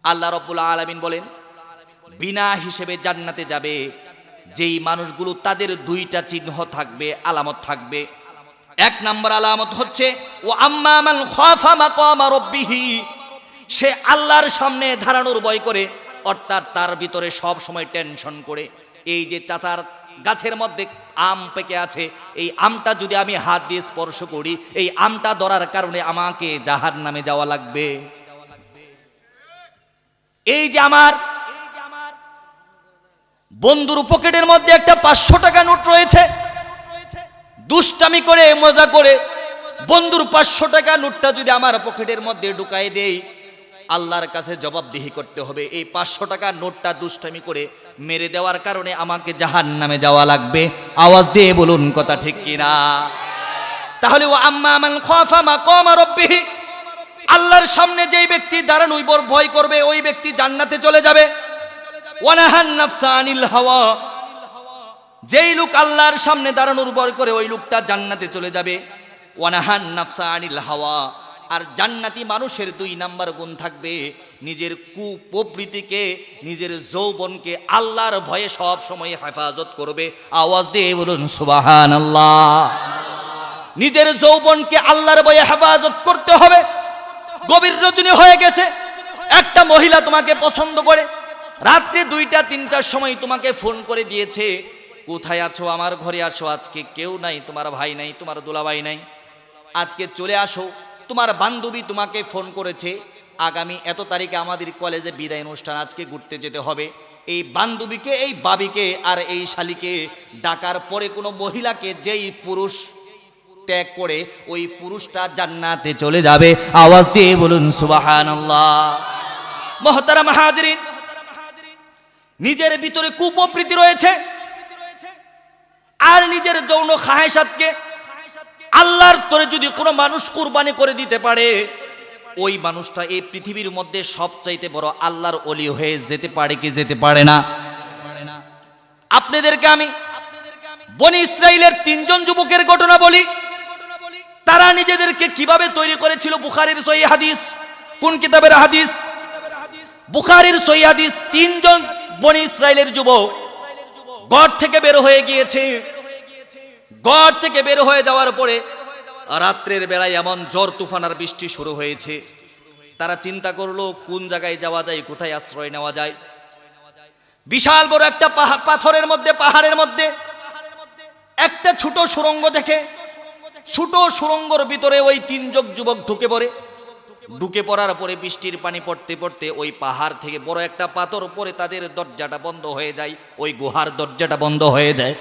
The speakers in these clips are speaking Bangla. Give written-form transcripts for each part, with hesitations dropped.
আল্লাহ রাব্বুল আলামিন বলেন, বিনা হিসেবে জান্নাতে যাবে যেই মানুষগুলো, তাদের দুইটা চিহ্ন থাকবে, আলামত থাকবে। এক নম্বর আলামত হচ্ছে ও আম্মা মান খাফা মাকামা রাব্বিহি, সে আল্লাহর সামনে দাঁড়ানোর ভয় করে, অর্থাৎ তার ভিতরে সব সময় টেনশন করে, এই যে চাচার গাছের মধ্যে আম পেকে আছে, এই আমটা যদি আমি হাত দিয়ে স্পর্শ করি, এই আমটা ধরার কারণে আমাকে জাহান্নামে যাওয়া লাগবে। এই যে আমার বন্ধুর পকেটের মধ্যে একটা 500 টাকা নোট রয়েছে, দুষ্টামি করে মজা করে বন্ধুর 500 টাকা নোটটা যদি আমার পকেটের মধ্যে ঢুকাই দেই, আল্লাহর কাছে জবাবদিহি করতে হবে। এই 500 টাকা নোটটা দুষ্টামি করে মেরে দেওয়ার কারণে আমাকে জাহান্নামে যাওয়া লাগবে। আওয়াজ দিয়ে বলুন কথা ঠিক কিনা? তাহলে ও আম্মা মান খাফা মাকামা রাব্বিহি, আল্লাহর সামনে যেই ব্যক্তি দাঁড়ানোর ভয় করবে, ওই ব্যক্তি জান্নাতে চলে যাবে। ওয়া নাহান নাফসা আনিল হাওয়া, যেই লোক আল্লাহর সামনে দাঁড়ানোর ভয় করে, ওই লোকটা জান্নাতে চলে যাবে। ওয়া নাহান নাফসা আনিল হাওয়া, আর জান্নাতি মানুষের 2 নাম্বার গুণ থাকবে, নিজের কুপ্রবৃত্তিকে, নিজের যৌবনকে আল্লাহর ভয়ে সব সময় হেফাজত করবে। আওয়াজ দিয়ে বলুন সুবহানাল্লাহ। নিজের যৌবনকে আল্লাহর ভয়ে হেফাজত করতে হবে। গভীর রজনী হয়ে গেছে, একটা মহিলা তোমাকে পছন্দ করে, রাত্রে 2টা-3টার সময় তোমাকে ফোন করে দিয়েছে, কোথায় আছো, আমার ঘরে আসো, আজকে কেউ নাই, তোমার ভাই নাই, তোমার দুলাভাই নাই, আজকে চলে আসো। তোমার বান্ধবী তোমাকে ফোন করেছে, আগামী এত তারিখে আমাদের কলেজে বিদায় অনুষ্ঠান, আজকে ঘুরতে যেতে হবে। এই বান্ধবীকে, এই বাবিকে আর এই শালিকে ডাকার পরে কোনো মহিলাকে যেই পুরুষ ত্যাগ করে, ওই পুরুষটা জান্নাতে চলে যাবে। আওয়াজ দিয়ে বলুন সুবহানাল্লাহ। মুহতারাম হাজিরিন, নিজের ভিতরে কুপ্রবৃত্তি রয়েছে আর নিজের যৌন খাহেসাতকে আল্লাহর তরে যদি কোনো মানুষ কুরবানি করে দিতে পারে, ওই মানুষটা এই পৃথিবীর মধ্যে সবচাইতে বড় আল্লাহর ওলি হয়ে যেতে পারে কি যেতে পারে না? আপনাদেরকে আমি বনি ইসরাইলের 3 জন যুবকের ঘটনা বলি। তারা নিজেদেরকে কিভাবে তৈরি করেছিল। বুখারীর সহিহ হাদিস। কোন কিতাবের হাদিস? বুখারীর সহিহ হাদিস। 3 জন বনি ইসরাইলের যুবক ঘর থেকে বের হয়ে গিয়েছে। ঘর থেকে বের হয়ে যাওয়ার পরে রাত্রের বেলায় এমন ঝড় তুফান আর বৃষ্টি শুরু হয়েছে। তারা চিন্তা করলো কোন জায়গায় যাওয়া যায়, কোথায় আশ্রয় নেওয়া যায়। বিশাল বড় একটা পাথরের মধ্যে, পাহাড়ের মধ্যে একটা ছোট সুড়ঙ্গ দেখে, ছোট সুড়ঙ্গর ভিতরে ওই 3 জন যুবক ঢুকে পড়ে। ঢুকে পড়ার পরে বৃষ্টির পানি পড়তে পড়তে ওই পাহাড় থেকে বড় একটা পাথর পরে তাদের দরজাটা বন্ধ হয়ে যায়। ওই গুহার দরজাটা বন্ধ হয়ে যায়।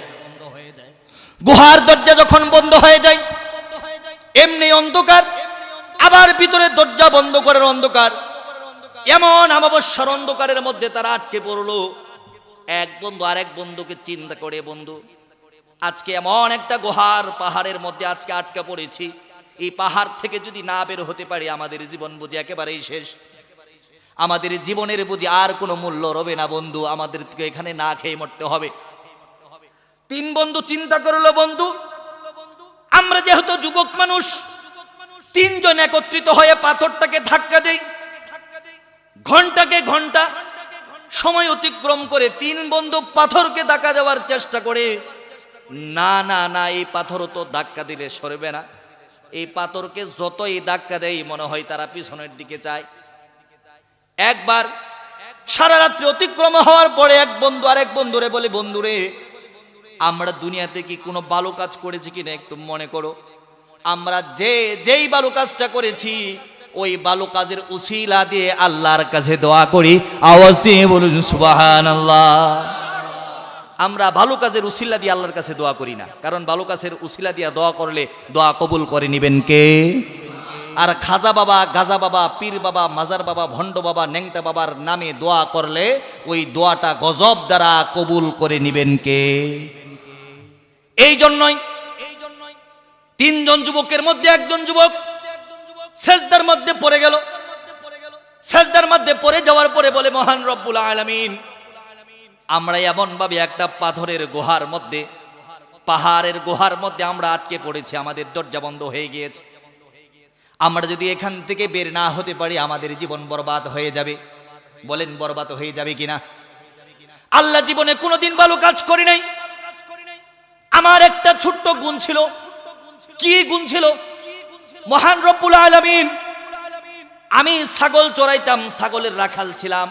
গুহার দরজা যখন বন্ধ হয়ে যায়, এমনি অন্ধকার, আবার ভিতরে দরজা বন্ধ করার অন্ধকার, এমন অমাবস্যার অন্ধকারের মধ্যে তারা আটকে পড়লো। এক বন্ধু আরেক বন্ধুকে চিন্তা করে, বন্ধু আজকে এমন একটা গুহার পাহাড়ের মধ্যে আজকে আটকা পড়েছি, এই পাহাড় থেকে যদি না বের হতে পারি আমাদের জীবন বুঝি একেবারেই শেষ, আমাদের জীবনের বুঝি আর কোনো মূল্য রবে না বন্ধু, আমাদেরকে এখানে না খেয়ে মরতে হবে। 3 বন্ধু চিন্তা করলো, বন্ধু আমরা যেহেতু যুবক মানুষ, 3 জন একত্রিত হয়ে পাথরটাকে ধাক্কা দেই। ঘন্টাকে ঘন্টা সময় অতিক্রম করে 3 বন্ধু পাথরকে ধাক্কা দেওয়ার চেষ্টা করে। না না না, এই পাথর তো ধাক্কা দিলে সরবে না। এই পাথরকে যতই ধাক্কা দেয় মনে হয় তারা পিছনের দিকে যায়। একবার সারা রাত্রি অতিক্রম হওয়ার পরে এক বন্ধু আরেক বন্ধুরে বলে, বন্ধুরে আমরা দুনিয়াতে কি কোনো ভালো কাজ করেছি কিনা একটু মনে করো। আমরা যেই ভালো কাজটা করেছি ওই ভালো কাজের উসিলা দিয়ে আল্লাহর কাছে দোয়া করি। আওয়াজ দিয়ে বলুন সুবহানাল্লাহ। আমরা ভালো কাজের উসিলা দিয়ে আল্লাহর কাছে দোয়া করি না, কারণ ভালো কাজের উসিলা দিয়ে দোয়া করলে দোয়া কবুল করে নিবেন কে? আর খাজা বাবা, গাজা বাবা, পীর বাবা, মাজার বাবা, ভণ্ড বাবা, ন্যাংটা বাবার নামে দোয়া করলে ওই দোয়াটা গজব দ্বারা কবুল করে নিবেন কে? এই জন্যই 3 জন যুবকের মধ্যে একজন যুবক সেজদার মধ্যে পড়ে গেল। সেজদার মধ্যে পড়ে যাওয়ার পরে বলে, মহান রব্বুল আলামিন, আমরা এমন ভাবে একটা পাথরের গুহার মধ্যে, পাহাড়ের গুহার মধ্যে আমরা আটকে পড়েছি, আমাদের দরজা বন্ধ হয়ে গিয়েছে। আমরা যদি এখান থেকে বের না হতে পারি আমাদের জীবন বরবাদ হয়ে যাবে। বলেন বরবাদ হয়ে যাবে কিনা? আল্লাহ জীবনে কোনোদিন ভালো কাজ করি নাই। আমার একটা ছোট্ট গুণ ছিল। কি গুণ ছিল? মহান রব্বুল আলামিন, আমি ছাগল চড়াইতাম, ছাগলের রাখাল ছিলাম।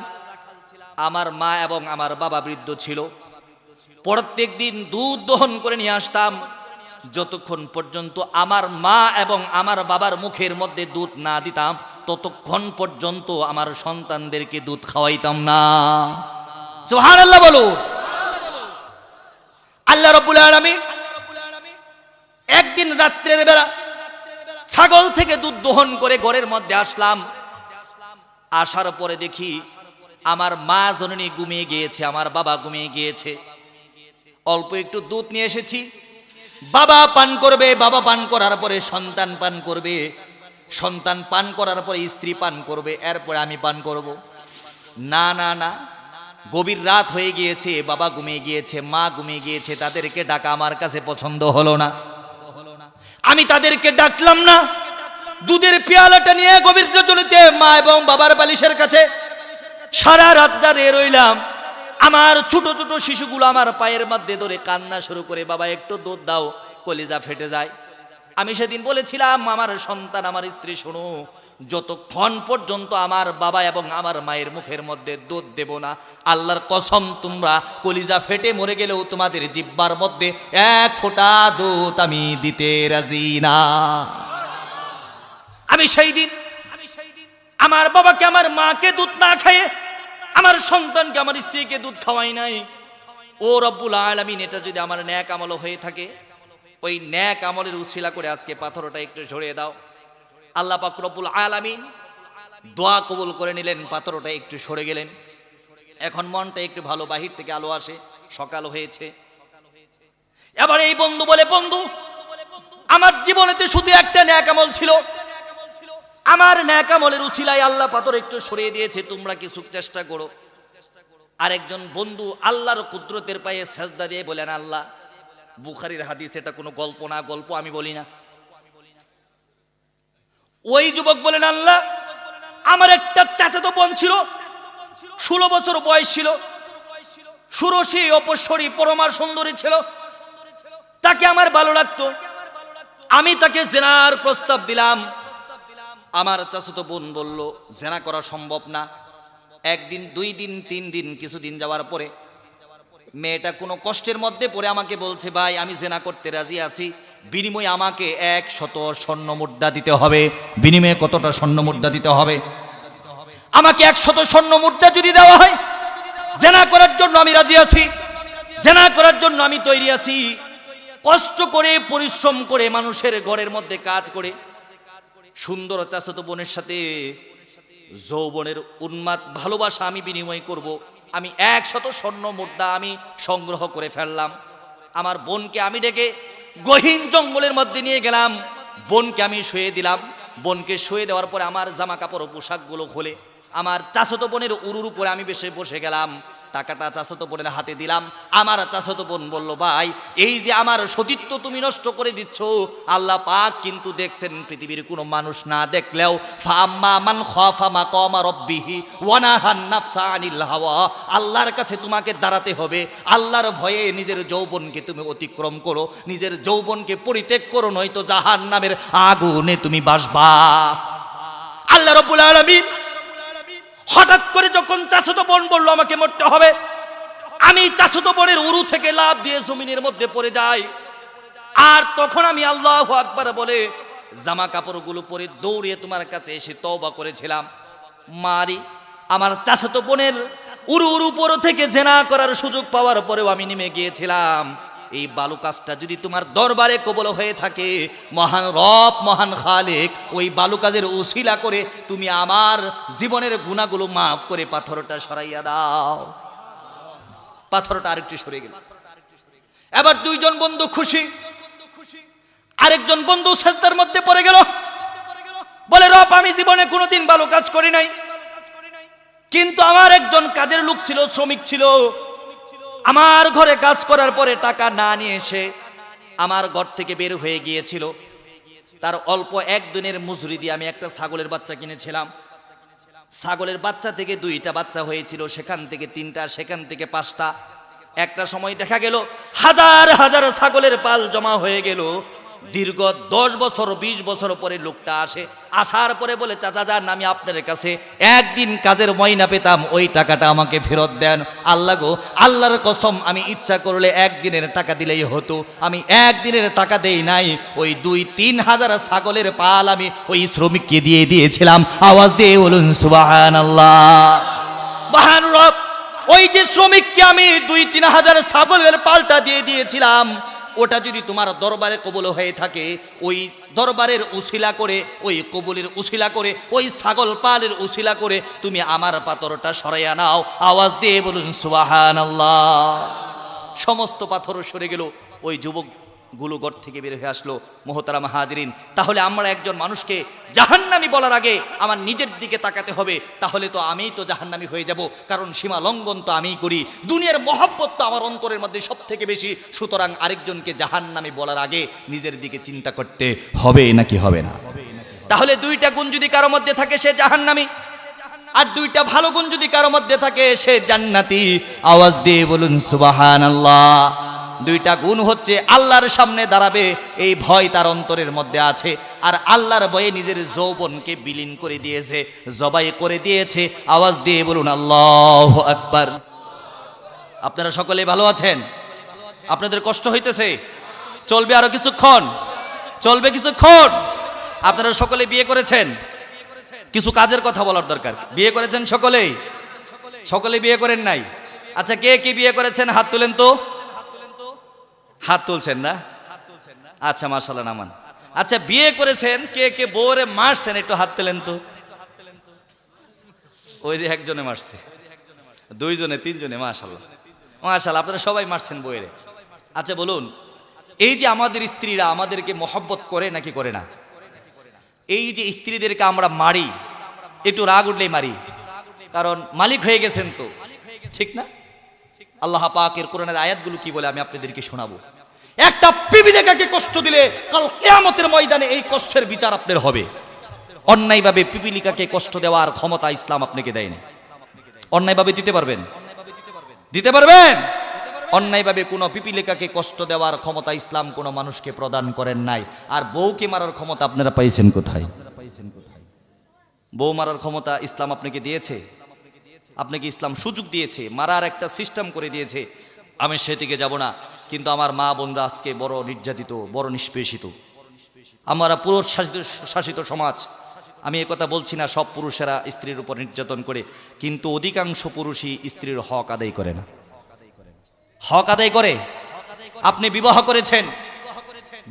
আমার মা এবং আমার বাবা বৃদ্ধ ছিল। প্রত্যেক দিন দুধ দহন করে নিয়ে আসতাম। যতক্ষণ পর্যন্ত আমার মা এবং আমার বাবার মুখের মধ্যে দুধ না দিতাম, ততক্ষণ পর্যন্ত আমার সন্তানদেরকে দুধ খাওয়াইতাম না। সুবহানাল্লাহ বলো। আল্লাহ রাব্বুল আলামিন একদিন রাত্রের বেলা ছাগল থেকে দুধ দহন করে ঘরের মধ্যে আসলাম। আসার পরে দেখি আমার মা জননী ঘুমিয়ে গিয়েছে, আমার বাবা ঘুমিয়ে গিয়েছে। অল্প একটু দুধ নিয়ে এসেছি, বাবা পান করবে, বাবা পান করার পরে সন্তান পান করবে, সন্তান পান করার পরে স্ত্রী পান করবে, এরপরে আমি পান করব। না না না, গভীর রাত হয়ে গিয়েছে, বাবা ঘুমিয়ে গিয়েছে, মা ঘুমিয়ে গিয়েছে, তাদেরকে ডাকা আমার কাছে পছন্দ হলো না। আমি তাদেরকে ডাকলাম না। দুধের পেয়ালাটা নিয়ে গভীর রজনীতে মা এবং বাবার বালিশের কাছে সারা রাত দাঁড়িয়ে রইলাম। আমার ছোট ছোট শিশুগুলো আমার পায়ের মধ্যে ধরে কান্না শুরু করে, বাবা একটু দুধ দাও, কলিজা ফেটে যায়। আমি সেদিন বলেছিলাম, আমার সন্তান, আমার স্ত্রী, শোনো, যতক্ষণ পর্যন্ত আমার বাবা এবং আমার মায়ের মুখের মধ্যে দুধ দেব না, আল্লাহর কসম তোমরা কলিজা ফেটে মরে গেলেও তোমাদের জিহ্বার মধ্যে এক ফোঁটা দুধ আমি দিতে রাজি না। আমি সেই দিন আমার বাবাকে, আমার মাকে দুধ না খাইয়ে আমার সন্তানকে, আমার স্ত্রীকে দুধ খাওয়াই নাই। ও রব্বুল আলামিন, এটা যদি আমার ন্যাক আমল হয়ে থাকে, ওই ন্যাক আমলের উসিলা করে আজকে পাথরটা একটু ঝরিয়ে দাও। আল্লাহ পাক রব্বুল আলামিন দোয়া কবুল করে নিলেন, পাথরটা একটু সরে গেলেন। এখন মনটা একটু ভালো, বাহির থেকে আলো আসে, সকাল হয়েছে। এবার এই বন্ধু বলে, বন্ধু, আমার জীবনেতে শুধু একটা ন্যাক আমল ছিল, আমার ন্যাক আমলের উসিলায় আল্লাহ পাথর একটু সরিয়ে দিয়েছে, তোমরা কিছু চেষ্টা করো। আরেকজন বন্ধু আল্লাহর কুদরতের পায়ে সেজদা দিয়ে বলেন, আল্লাহ, বুখারীর হাদিস, এটা কোনো গল্প না, গল্প আমি বলি না। ওই যুবক বলেন, আল্লাহ, আমার একটা চাচাতো বোন ছিল, 16 বছর বয়স ছিল, সুরসী, অপস্বরী, পরমার সুন্দরী ছিল। তাকে আমার ভালো লাগতো। আমি তাকে জেনার প্রস্তাব দিলাম। আমার চাচাতো বোন বলল, জেনা করা সম্ভব না। একদিন, 2 দিন, 3 দিন, কিছুদিন যাওয়ার পরে মেয়েটা কোনো কষ্টের মধ্যে পড়ে আমাকে বলছে, ভাই, আমি জেনা করতে রাজি আছি, বিনিময়ে আমাকে 100 স্বর্ণ মুদ্রা দিতে হবে। বিনিময়ে কতটা স্বর্ণ মুদ্রা দিতে হবে? আমাকে 100 স্বর্ণ মুদ্রা যদি দেওয়া হয়, জেনা করার জন্য আমি রাজি আছি, জেনা করার জন্য আমি তৈরি আছি। কষ্ট করে, পরিশ্রম করে, মানুষের ঘরের মধ্যে কাজ করে, সুন্দর চাচাতো বোনের সাথে যৌবনের উন্মাদ ভালোবাসা আমি বিনিময় করব। আমি 100 স্বর্ণ মুদ্রা আমি সংগ্রহ করে ফেললাম। আমার বোনকে আমি ডেকে গহীন জঙ্গলের মধ্যে নিয়ে গেলাম। বোনকে আমি শুয়ে দিলাম। বোনকে শুয়ে দেওয়ার পরে আমার জামা কাপড় ও পোশাকগুলো খুলে আমার চাচাতো বোনের উরুর উপরে আমি বসে গেলাম। টাকাটা চাচাতো বোনের হাতে দিলাম। আমার চাচাতো বোন বলল, ভাই, এই যে আমার সতীত্ব তুমি নষ্ট করে দিচ্ছ, আল্লাহ পাক কিন্তু দেখছেন, পৃথিবীর কোনো মানুষ না দেখলেও, ফাম্মা মান খাফা মাকামা রাব্বিহি ওয়া নাহান নাফসা আনিল হাওয়া, আল্লাহর কাছে তোমাকে দাঁড়াতে হবে। আল্লাহর ভয়ে নিজের যৌবনকে তুমি অতিক্রম করো, নিজের যৌবনকে পরিত্যাগ করো, নয়তো জাহান্নামের আগুনে তুমি বাসবা। আল্লাহ রাব্বুল আলামিন হঠাৎ করে যখন চাচাতো বোন বলল আমাকে মরতে হবে, আমি চাচাতো বোনের উরু থেকে লাফ দিয়ে জমিনের মধ্যে পড়ে যাই। আর তখন আমি আল্লাহু আকবার বলে জামা কাপড়গুলো পরে দৌড়িয়ে তোমার কাছে এসে তওবা করেছিলাম। মারি, আমার চাচাতো বোনের উরুর উপর থেকে জেনা করার সুযোগ পাওয়ার পরেও আমি নেমে গিয়েছিলাম। এই বালু কাজটা যদি তোমার দরবারে কবুল হয়ে থাকে, মহান রব, মহান খালেক, ওই বালু কাজের উসিলা করে তুমি আমার জীবনের গুনাহগুলো মাফ করে পাথরটা সরাইয়া দাও। পাথরটা আরেকটু সরে গেল। এবার 2 জন বন্ধু খুশি। আরেকজন বন্ধু সেজদার মধ্যে পড়ে গেল, বলে, রব, আমি জীবনে কোনোদিন ভালো কাজ করি নাই, কিন্তু আমার একজন কাজের লোক ছিল, শ্রমিক ছিল, আমার ঘরে কাজ করার পরে টাকা না নিয়ে এসে আমার ঘর থেকে বের হয়ে গিয়েছিল। তার অল্প 1 দিনের মজুরি দিয়ে আমি একটা ছাগলের বাচ্চা কিনেছিলাম। ছাগলের বাচ্চা থেকে 2টা বাচ্চা হয়েছিল, সেখান থেকে 3টা, সেখান থেকে 5টা। একটা সময় দেখা গেল হাজার হাজার ছাগলের পাল জমা হয়ে গেল। দীর্ঘ 10 বছর 20 বছর পরে লোকটা আসে, আসার পরে বলে, চাচা যান, আমি আপনার কাছে একদিন কাজের ময়না পেতাম, ওই টাকাটা আমাকে ফেরত দেন। আল্লাহ গো, আল্লাহর কসম, আমি ইচ্ছা করলে একদিনের টাকা দিলেই হতো, আমি একদিনের টাকা দেই নাই। ওই 2-3 হাজার ছাগলের পাল আমি ওই শ্রমিককে দিয়ে দিয়েছিলাম। আওয়াজ দিয়ে বলুন সুবহানাল্লাহ। মহান রব, ওই যে শ্রমিককে আমি 2-3 হাজার ছাগলের পালটা দিয়ে দিয়েছিলাম, ওটা যদি তোমার দরবারে কবুল হয়ে থাকে, ওই দরবারের উসিলা করে, ওই কবুলের উসিলা করে, ওই ছাগল পালের উসিলা করে তুমি আমার পাথরটা সরাইয়া নাও। আওয়াজ দিয়ে বলুন সুবহানাল্লাহ। সমস্ত পাথর সরে গেল, ওই যুবকগুলো ঘর থেকে বের হয়ে আসলো। মোহতারাম হাজরিন, তাহলে আমরা একজন মানুষকে জাহান্নামী বলার আগে আমার নিজের দিকে তাকাতে হবে, তাহলে তো আমিই তো জাহান্নামী হয়ে যাব, কারণ সীমা লঙ্ঘন তো আমিই করি। দুনিয়ার মহব্বত তো আমার অন্তরের মধ্যে সব থেকে বেশি, সুতরাং আরেকজনকে জাহান্নামী বলার আগে নিজের দিকে চিন্তা করতে হবে নাকি হবে না? তাহলে 2টা গুণ যদি কারো মধ্যে থাকে সে জাহান্নামী, আর 2টা ভালো গুণ যদি কারো মধ্যে থাকে সে জান্নাতি। আওয়াজ দিয়ে বলুন সুবহানাল্লাহ। 2টা গুণ হচ্ছে আল্লাহর সামনে দাঁড়াবে এই ভয় তার অন্তরের মধ্যে আছে, আর আল্লাহর ভয়ে নিজের যৌবনকে বিলীন করে দিয়েছে, জবাই করে দিয়েছে। আওয়াজ দিয়ে বলুন আল্লাহু আকবার। আপনারা সকলে ভালো আছেন? আপনাদের কষ্ট হইতেছে? চলবে আরো কিছুক্ষণ? চলবে কিছুক্ষণ? আপনারা সকলে বিয়ে করেছেন? কিছু কাজের কথা বলার দরকার। বিয়ে করেছেন সকলেই? সকলে বিয়ে করেন নাই? আচ্ছা, কে কি বিয়ে করেছেন হাত তুলেন তো। হাত তুলছেন না? আচ্ছা, মাশাআল্লাহ, নামান। আচ্ছা, বিয়ে করেছেন, কে কে বউরে মারছেন একটু হাত তুলেন তো। ওই যে একজনে মারছে, 2 জনে 3 জনে, মাশাআল্লাহ মাশাআল্লাহ, আপনারা সবাই মারছেন বউরে। আচ্ছা বলুন, এই যে আমাদের স্ত্রীরা আমাদেরকে মহব্বত করে নাকি করে না? এই যে স্ত্রীদেরকে আমরা মারি, একটু রাগ উঠলেই মারি, কারণ মালিক হয়ে গেছেন তো, ঠিক না? আল্লাহ পাকের কোরআনের আয়াতগুলো কি বলে আমি আপনাদেরকে শোনাবো। একটা পিপিলিকাকে কষ্ট দিলে কাল কিয়ামতের ময়দানে এই কষ্টের বিচার আপনার হবে। অন্যায়ভাবে পিপিলিকাকে কষ্ট দেওয়ার ক্ষমতা ইসলাম আপনাকে দেয়নি। অন্যায়ভাবে দিতে পারবেন? দিতে পারবেন? অন্যায়ভাবে কোনো পিপিলিকাকে কষ্ট দেওয়ার ক্ষমতা ইসলাম কোনো মানুষকে প্রদান করেন নাই। আর বউকে মারার ক্ষমতা আপনারা পাইছেন কোথায়? বউ মারার ক্ষমতা ইসলাম আপনাকে দিয়েছে? আপনাকে ইসলাম সুযোগ দিয়েছে, মারার একটা সিস্টেম করে দিয়েছে। আমি সেদিকে যাব না, কিন্তু আমার মা বোনরা আজকে বড় নির্যাতিত, বড় নিষ্পেষিত। আমরা পুরুষ শাসিত সমাজ। আমি একথা বলছি না সব পুরুষেরা স্ত্রীর উপর নির্যাতন করে, কিন্তু অধিকাংশ পুরুষই স্ত্রীর হক আদায় করে না। হক আদায় করে। আপনি বিবাহ করেছেন,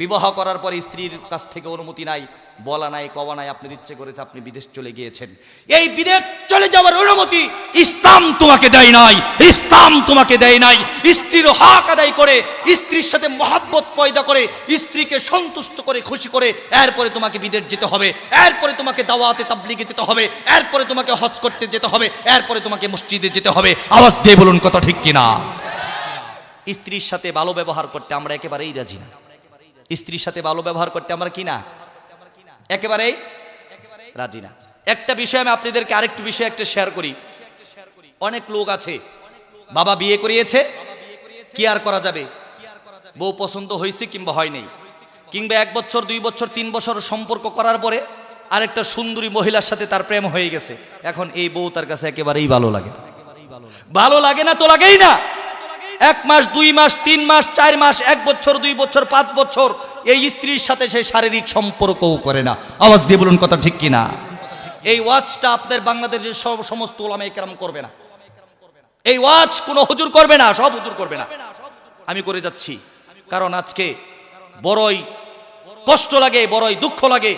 বিবাহ করার পরে স্ত্রীর কাছ থেকে অনুমতি নাই, বলা নাই, কওয়া নাই, আপনার ইচ্ছে করেছে আপনি বিদেশ চলে গিয়েছেন। এই বিদেশ চলে যাওয়ার অনুমতি ইসলাম তোমাকে দেয় নাই, ইসলাম তোমাকে দেয় নাই। স্ত্রীর হক আদায় করে, স্ত্রীর সাথে মহব্বত পয়দা করে, স্ত্রীকে সন্তুষ্ট করে, খুশি করে, এরপরে তোমাকে বিদেশ যেতে হবে, এরপরে তোমাকে দাওয়াতে তাবলীগে যেতে হবে, এরপরে তোমাকে হজ করতে যেতে হবে, এরপরে তোমাকে মসজিদে যেতে হবে। আওয়াজ দিয়ে বলুন কথা ঠিক কিনা? স্ত্রীর সাথে ভালো ব্যবহার করতে আমরা একেবারেই রাজি না। স্ত্রীর সাথে ভালো ব্যবহার করতে আমরা কি না, একেবারেই রাজি না। একটা বিষয় আমি আপনাদেরকে আরেকটু বিষয় একটা শেয়ার করি। অনেক লোক আছে বাবা বিয়ে করিয়েছে, কি আর করা যাবে, বউ পছন্দ হয়েছে কিংবা হয় নাই, কিংবা 1 বছর 2 বছর 3 বছর সম্পর্ক করার পরে আরেকটা সুন্দরী মহিলার সাথে তার প্রেম হয়ে গেছে। এখন এই বউ তার কাছে একেবারেই ভালো লাগে না। ভালো লাগে না তো লাগেই না। 1 মাস 2 মাস 3 মাস 4 মাস 1 বছর 2 বছর 5 বছর এই স্ত্রীর সাথে সে শারীরিক সম্পর্কও করে না। আওয়াজ দিয়ে বলুন কথা ঠিক কিনা? এই ওয়াজটা আপনার বাংলাদেশের সমস্ত উলামায়ে কেরাম করবে না। এই ওয়াজ কোনো হুজুর করবে না, সব হুজুর করবে না, আমি করে যাচ্ছি। কারণ আজকে বড়ই কষ্ট লাগে, বড়ই দুঃখ লাগে।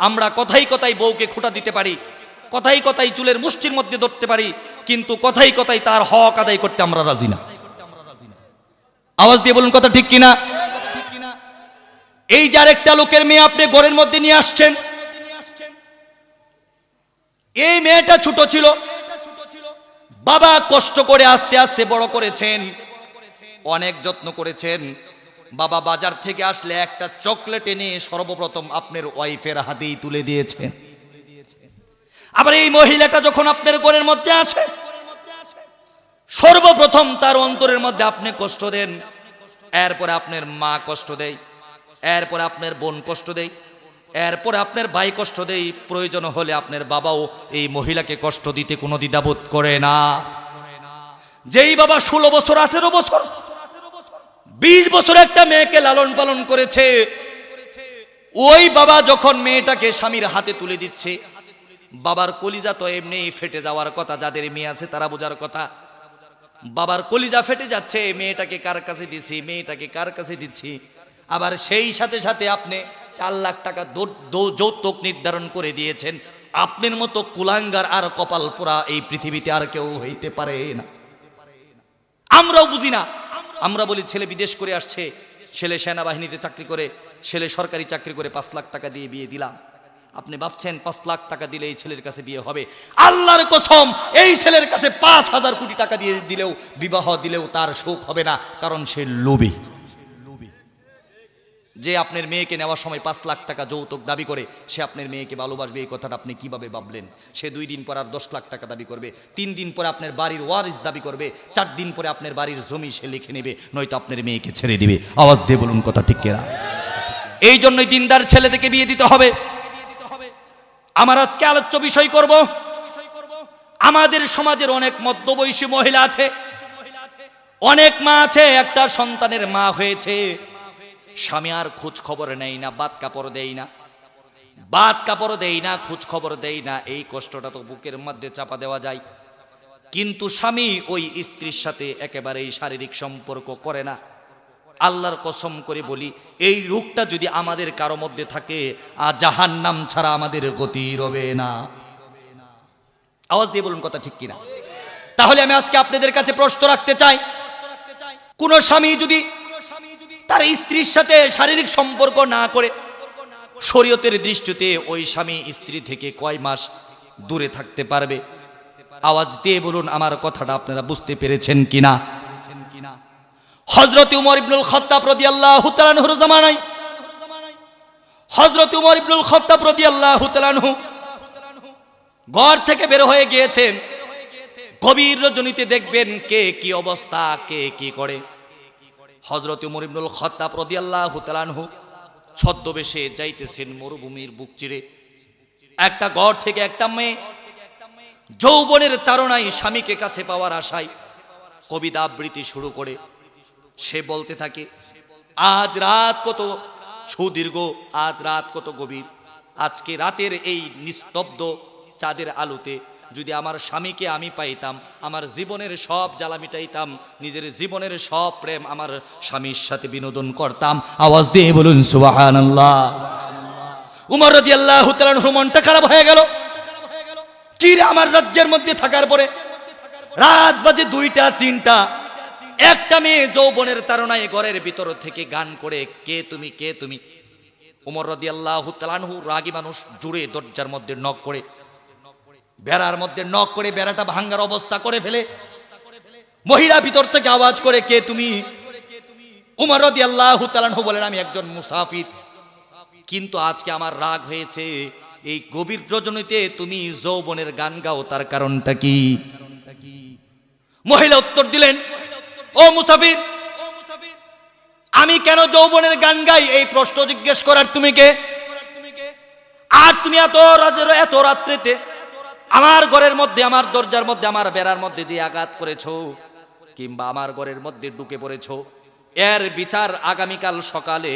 আমরা কথাই কথাই বউকে খোঁটা দিতে পারি, কথাই কথাই চুলের মুষ্টির মধ্যে ধরতে পারি, কিন্তু কথাই কথাই তার হক আদায় করতে আমরা রাজি না। আওয়াজ দিয়ে বলুন কথা ঠিক কিনা? এই যে আরেকটা লোকের মেয়ে আপনি ঘরের মধ্যে নিয়ে আসছেন, এই মেয়েটা ছোট ছিল, বাবা কষ্ট করে আস্তে আস্তে বড় করেছেন, অনেক যত্ন করেছেন। বাবা বাজার থেকে আসলে একটা চকলেট এনে সর্বপ্রথম আপনার ওয়াইফের হাতেই তুলে দিয়েছেন। আবার এই মহিলাটা যখন আপনার ঘরের মধ্যে আসে, সর্বপ্রথম তার অন্তরের মধ্যে আপনি কষ্ট দেন, এরপরে আপনার মা কষ্ট দেয়, এরপরে আপনার বোন কষ্ট দেয়, এরপরে আপনার ভাই কষ্ট দেয়, প্রয়োজন হলে আপনার বাবাও এই মহিলাকে কষ্ট দিতে কোনো দ্বিধাবোধ করে না। যেই বাবা 16 বছর 18 বছর 20 বছর একটা মেয়েকে লালন পালন করেছে, ওই বাবা যখন মেয়েটাকে স্বামীর হাতে তুলে দিচ্ছে, বাবার কলিজা তো এমনি ফেটে যাওয়ার কথা, যাদের মেয়ে আছে তারা বোঝার কথা। বাবার কলিজা ফেটে যাচ্ছে, মেয়েটাকে কার কাছে দিচ্ছি, মেয়েটাকে কার কাছে দিচ্ছি। আবার সেই সাথে সাথে আপনি 4 লাখ টাকা যৌতুক নির্ধারণ করে দিয়েছেন। আপনার মতো কুলাঙ্গার আর কপাল পোড়া এই পৃথিবীতে আর কেউ হইতে পারে না। আমরাও বুঝি না, আমরা বলি ছেলে বিদেশ করে আসছে, ছেলে সেনাবাহিনীতে চাকরি করে, ছেলে সরকারি চাকরি করে 5 লাখ টাকা দিয়ে বিয়ে দিলাম। আপনি ভাবছেন 5 লাখ টাকা দিলে এই ছেলের কাছে বিয়ে হবে? আল্লাহর কসম, এই ছেলের কাছে 5,000 কোটি টাকা দিয়ে দিলেও, বিবাহ দিলেও তার সুখ হবে না, কারণ সে লোভী। যে আপনার মেয়েকে নেওয়ার সময় 5 লাখ টাকা যৌতুক দাবি করে, সে আপনার মেয়েকে ভালোবাসবে এই কথাটা আপনি কিভাবে ভাবলেন? সে 2 দিন পর আর 10 লাখ টাকা দাবি করবে, 3 দিন পরে আপনার বাড়ির ওয়ারিস দাবি করবে, 4 দিন পরে আপনার বাড়ির জমি সে লিখে নেবে, নয়তো আপনার মেয়েকে ছেড়ে দিবে। আওয়াজ দিয়ে বলুন কথা ঠিক কিনা? এই জন্যই দিনদার ছেলে থেকে বিয়ে দিতে হবে। আমার আজকে আলোচ্য বিষয় করব, আমাদের সমাজের অনেক মধ্যবয়সী মহিলা আছে, অনেক মা আছে, একটা সন্তানের মা হয়েছে, স্বামী আর খোঁজ খবর নেই না, বাত কাপড় দেই না, বাত কাপড় দেই না, খোঁজ খবর দেই না। এই কষ্টটা তো বুকের মধ্যে চাপা দেওয়া যায়, কিন্তু স্বামী ওই স্ত্রীর সাথে একেবারেই শারীরিক সম্পর্ক করে না। আল্লাহর কসম করে বলি, এই রোগটা যদি আমাদের কারো মধ্যে থাকে, জাহান্নাম ছাড়া আমাদের গতি রবে না। আওয়াজ দিয়ে বলুন কথা ঠিক কিনা? তাহলে আমি আজকে আপনাদের কাছে প্রশ্ন রাখতে চাই, কোন স্বামী যদি তার স্ত্রীর সাথে শারীরিক সম্পর্ক না করে, শরীয়তের দৃষ্টিতে ওই স্বামী স্ত্রী থেকে কয় মাস দূরে থাকতে পারবে? আওয়াজ দিয়ে বলুন আমার কথাটা আপনারা বুঝতে পেরেছেন কিনা? হযরত উমর ইবনুল খাত্তাব রাদিয়াল্লাহু তাআলা আনহুর জামানায়, হযরত উমর ইবনুল খাত্তাব রাদিয়াল্লাহু তাআলা আনহু ঘর থেকে বের হয়ে গিয়েছেন, গভীর রজনীতে দেখবেন কে কি অবস্থা, কে কি করে। হযরত উমর ইবনুল খাত্তাব রাদিয়াল্লাহু তাআলা আনহু ছদ্মবেশে যাইতেছেন মরুভূমির বুক চিরে। একটা ঘর থেকে একটা মেয়ে যৌবনের তাড়নায় স্বামীকে কাছে পাওয়ার আশায় কবিতা আবৃত্তি শুরু করে। সে বলতে থাকে, আজ রাত কত সুদীর্ঘ, আজ রাত কত গভীর, আজকে রাতের এই নিস্তব্ধ চাঁদের আলোতে যদি আমার স্বামীকে আমি পাইতাম, আমার জীবনের সব জ্বালা মিটাইতাম, নিজের জীবনের সব প্রেম আমার স্বামীর সাথে বিনোদন করতাম। আওয়াজ দিয়ে বলুন সুবহানাল্লাহ। উমর রাদিয়াল্লাহু তাআলা আনহুর মনটা খারাপ হয়ে গেল। কি রে, আমার রাজ্যের মধ্যে থাকার পরে রাত বাজে 2টা 3টা, একটা মেয়ে যৌবনের তাড়নায় ঘরের ভিতর থেকে গান করে, কে তুমি, কে তুমি। উমর রাদিয়াল্লাহু তাআলা আনহু রাগী মানুষ, জুড়ে দরজার মধ্যে নক করে, বেড়ার মধ্যে নক করে বেড়াটা ভাঙার অবস্থা করে ফেলে। মহিলা ভিতর থেকে আওয়াজ করে, কে তুমি? উমর রাদিয়াল্লাহু তাআলা আনহু বলেন, আমি একজন মুসাফির, কিন্তু আজকে আমার রাগ হয়েছে, এই গভীর রজনীতে তুমি যৌবনের গান গাও, তার কারণটা কি? মহিলা উত্তর দিলেন, ও মুসাফির, আমি কেন যৌবনের গান গাই এই প্রশ্ন জিজ্ঞেস করার তুমি কে? আর তুমি এত রাত্রিতে আমার ঘরের মধ্যে, আমার দরজার মধ্যে, আমার বেড়ার মধ্যে যে আঘাত করেছো, কিংবা আমার ঘরের মধ্যে ঢুকে পড়েছো, এর বিচার আগামীকাল সকালে